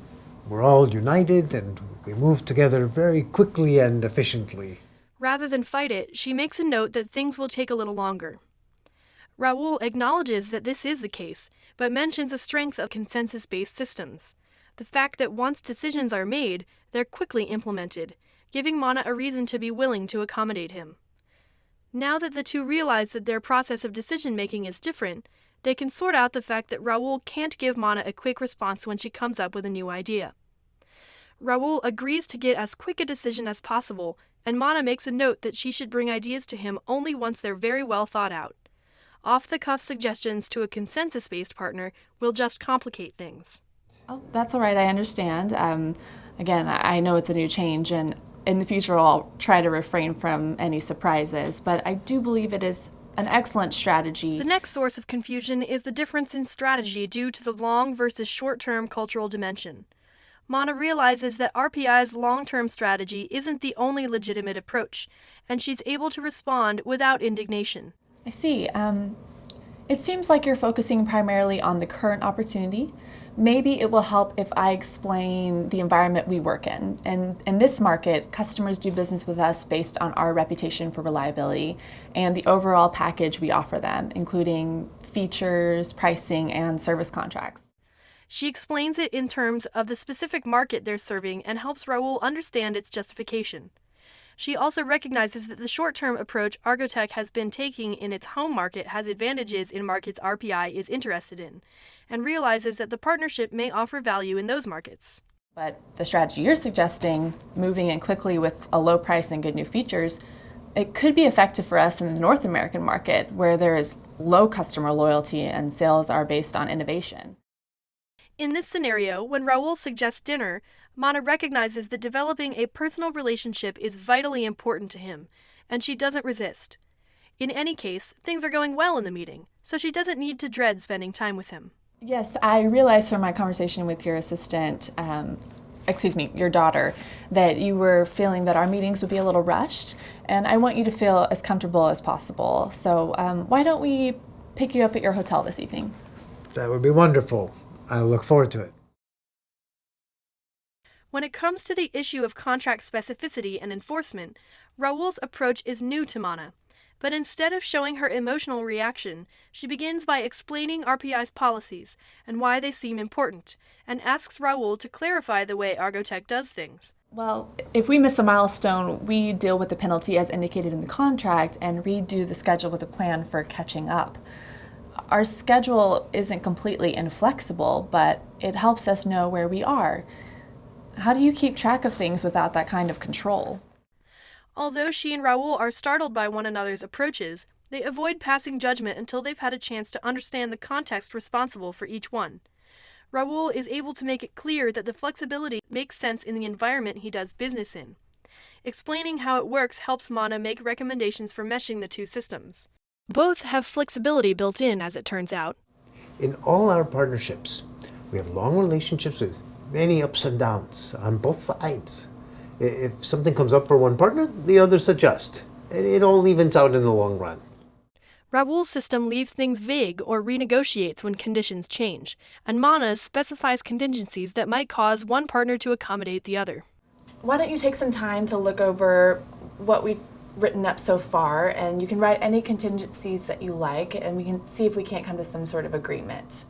we're all united and we move together very quickly and efficiently. Rather than fight it, she makes a note that things will take a little longer. Raul acknowledges that this is the case, but mentions a strength of consensus-based systems. The fact that once decisions are made, they're quickly implemented, giving Mana a reason to be willing to accommodate him. Now that the two realize that their process of decision-making is different, they can sort out the fact that Raul can't give Mana a quick response when she comes up with a new idea. Raul agrees to get as quick a decision as possible, and Mana makes a note that she should bring ideas to him only once they're very well thought out. Off-the-cuff suggestions to a consensus-based partner will just complicate things. Oh, that's all right, I understand. Again, I know it's a new change, and in the future I'll try to refrain from any surprises, but I do believe it is an excellent strategy. The next source of confusion is the difference in strategy due to the long versus short-term cultural dimension. Mana realizes that RPI's long-term strategy isn't the only legitimate approach, and she's able to respond without indignation. I see. It seems like you're focusing primarily on the current opportunity. Maybe it will help if I explain the environment we work in. And in this market, customers do business with us based on our reputation for reliability and the overall package we offer them, including features, pricing, and service contracts. She explains it in terms of the specific market they're serving and helps Raul understand its justification. She also recognizes that the short-term approach Argotech has been taking in its home market has advantages in markets RPI is interested in, and realizes that the partnership may offer value in those markets. But the strategy you're suggesting, moving in quickly with a low price and good new features, it could be effective for us in the North American market, where there is low customer loyalty and sales are based on innovation. In this scenario, when Raul suggests dinner, Mana recognizes that developing a personal relationship is vitally important to him, and she doesn't resist. In any case, things are going well in the meeting, so she doesn't need to dread spending time with him. Yes, I realized from my conversation with your assistant, your daughter, that you were feeling that our meetings would be a little rushed, and I want you to feel as comfortable as possible. So why don't we pick you up at your hotel this evening? That would be wonderful. I look forward to it. When it comes to the issue of contract specificity and enforcement, Raul's approach is new to Mana. But instead of showing her emotional reaction, she begins by explaining RPI's policies and why they seem important, and asks Raul to clarify the way Argotech does things. Well, if we miss a milestone, we deal with the penalty as indicated in the contract and redo the schedule with a plan for catching up. Our schedule isn't completely inflexible, but it helps us know where we are. How do you keep track of things without that kind of control? Although she and Raul are startled by one another's approaches, they avoid passing judgment until they've had a chance to understand the context responsible for each one. Raul is able to make it clear that the flexibility makes sense in the environment he does business in. Explaining how it works helps Mana make recommendations for meshing the two systems. Both have flexibility built in, as it turns out. In all our partnerships, we have long relationships with many ups and downs on both sides. If something comes up for one partner, the others adjust. It all evens out in the long run. Raul's system leaves things vague or renegotiates when conditions change, and Mana's specifies contingencies that might cause one partner to accommodate the other. Why don't you take some time to look over what we've written up so far, and you can write any contingencies that you like, and we can see if we can't come to some sort of agreement.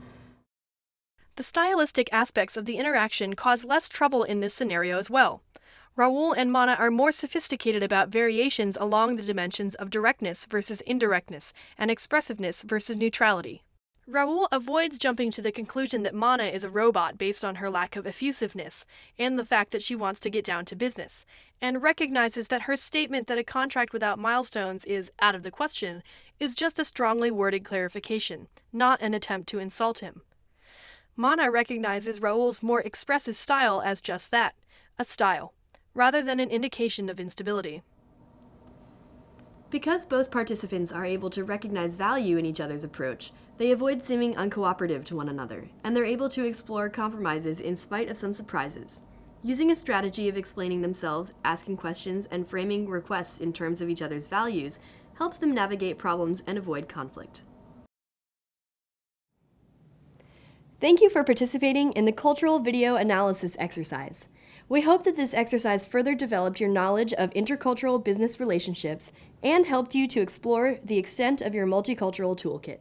The stylistic aspects of the interaction cause less trouble in this scenario as well. Raul and Mana are more sophisticated about variations along the dimensions of directness versus indirectness and expressiveness versus neutrality. Raul avoids jumping to the conclusion that Mana is a robot based on her lack of effusiveness and the fact that she wants to get down to business, and recognizes that her statement that a contract without milestones is out of the question is just a strongly worded clarification, not an attempt to insult him. Mana recognizes Raul's more expressive style as just that, a style, rather than an indication of instability. Because both participants are able to recognize value in each other's approach, they avoid seeming uncooperative to one another, and they're able to explore compromises in spite of some surprises. Using a strategy of explaining themselves, asking questions, and framing requests in terms of each other's values helps them navigate problems and avoid conflict. Thank you for participating in the Cultural Video Analysis exercise. We hope that this exercise further developed your knowledge of intercultural business relationships and helped you to explore the extent of your multicultural toolkit.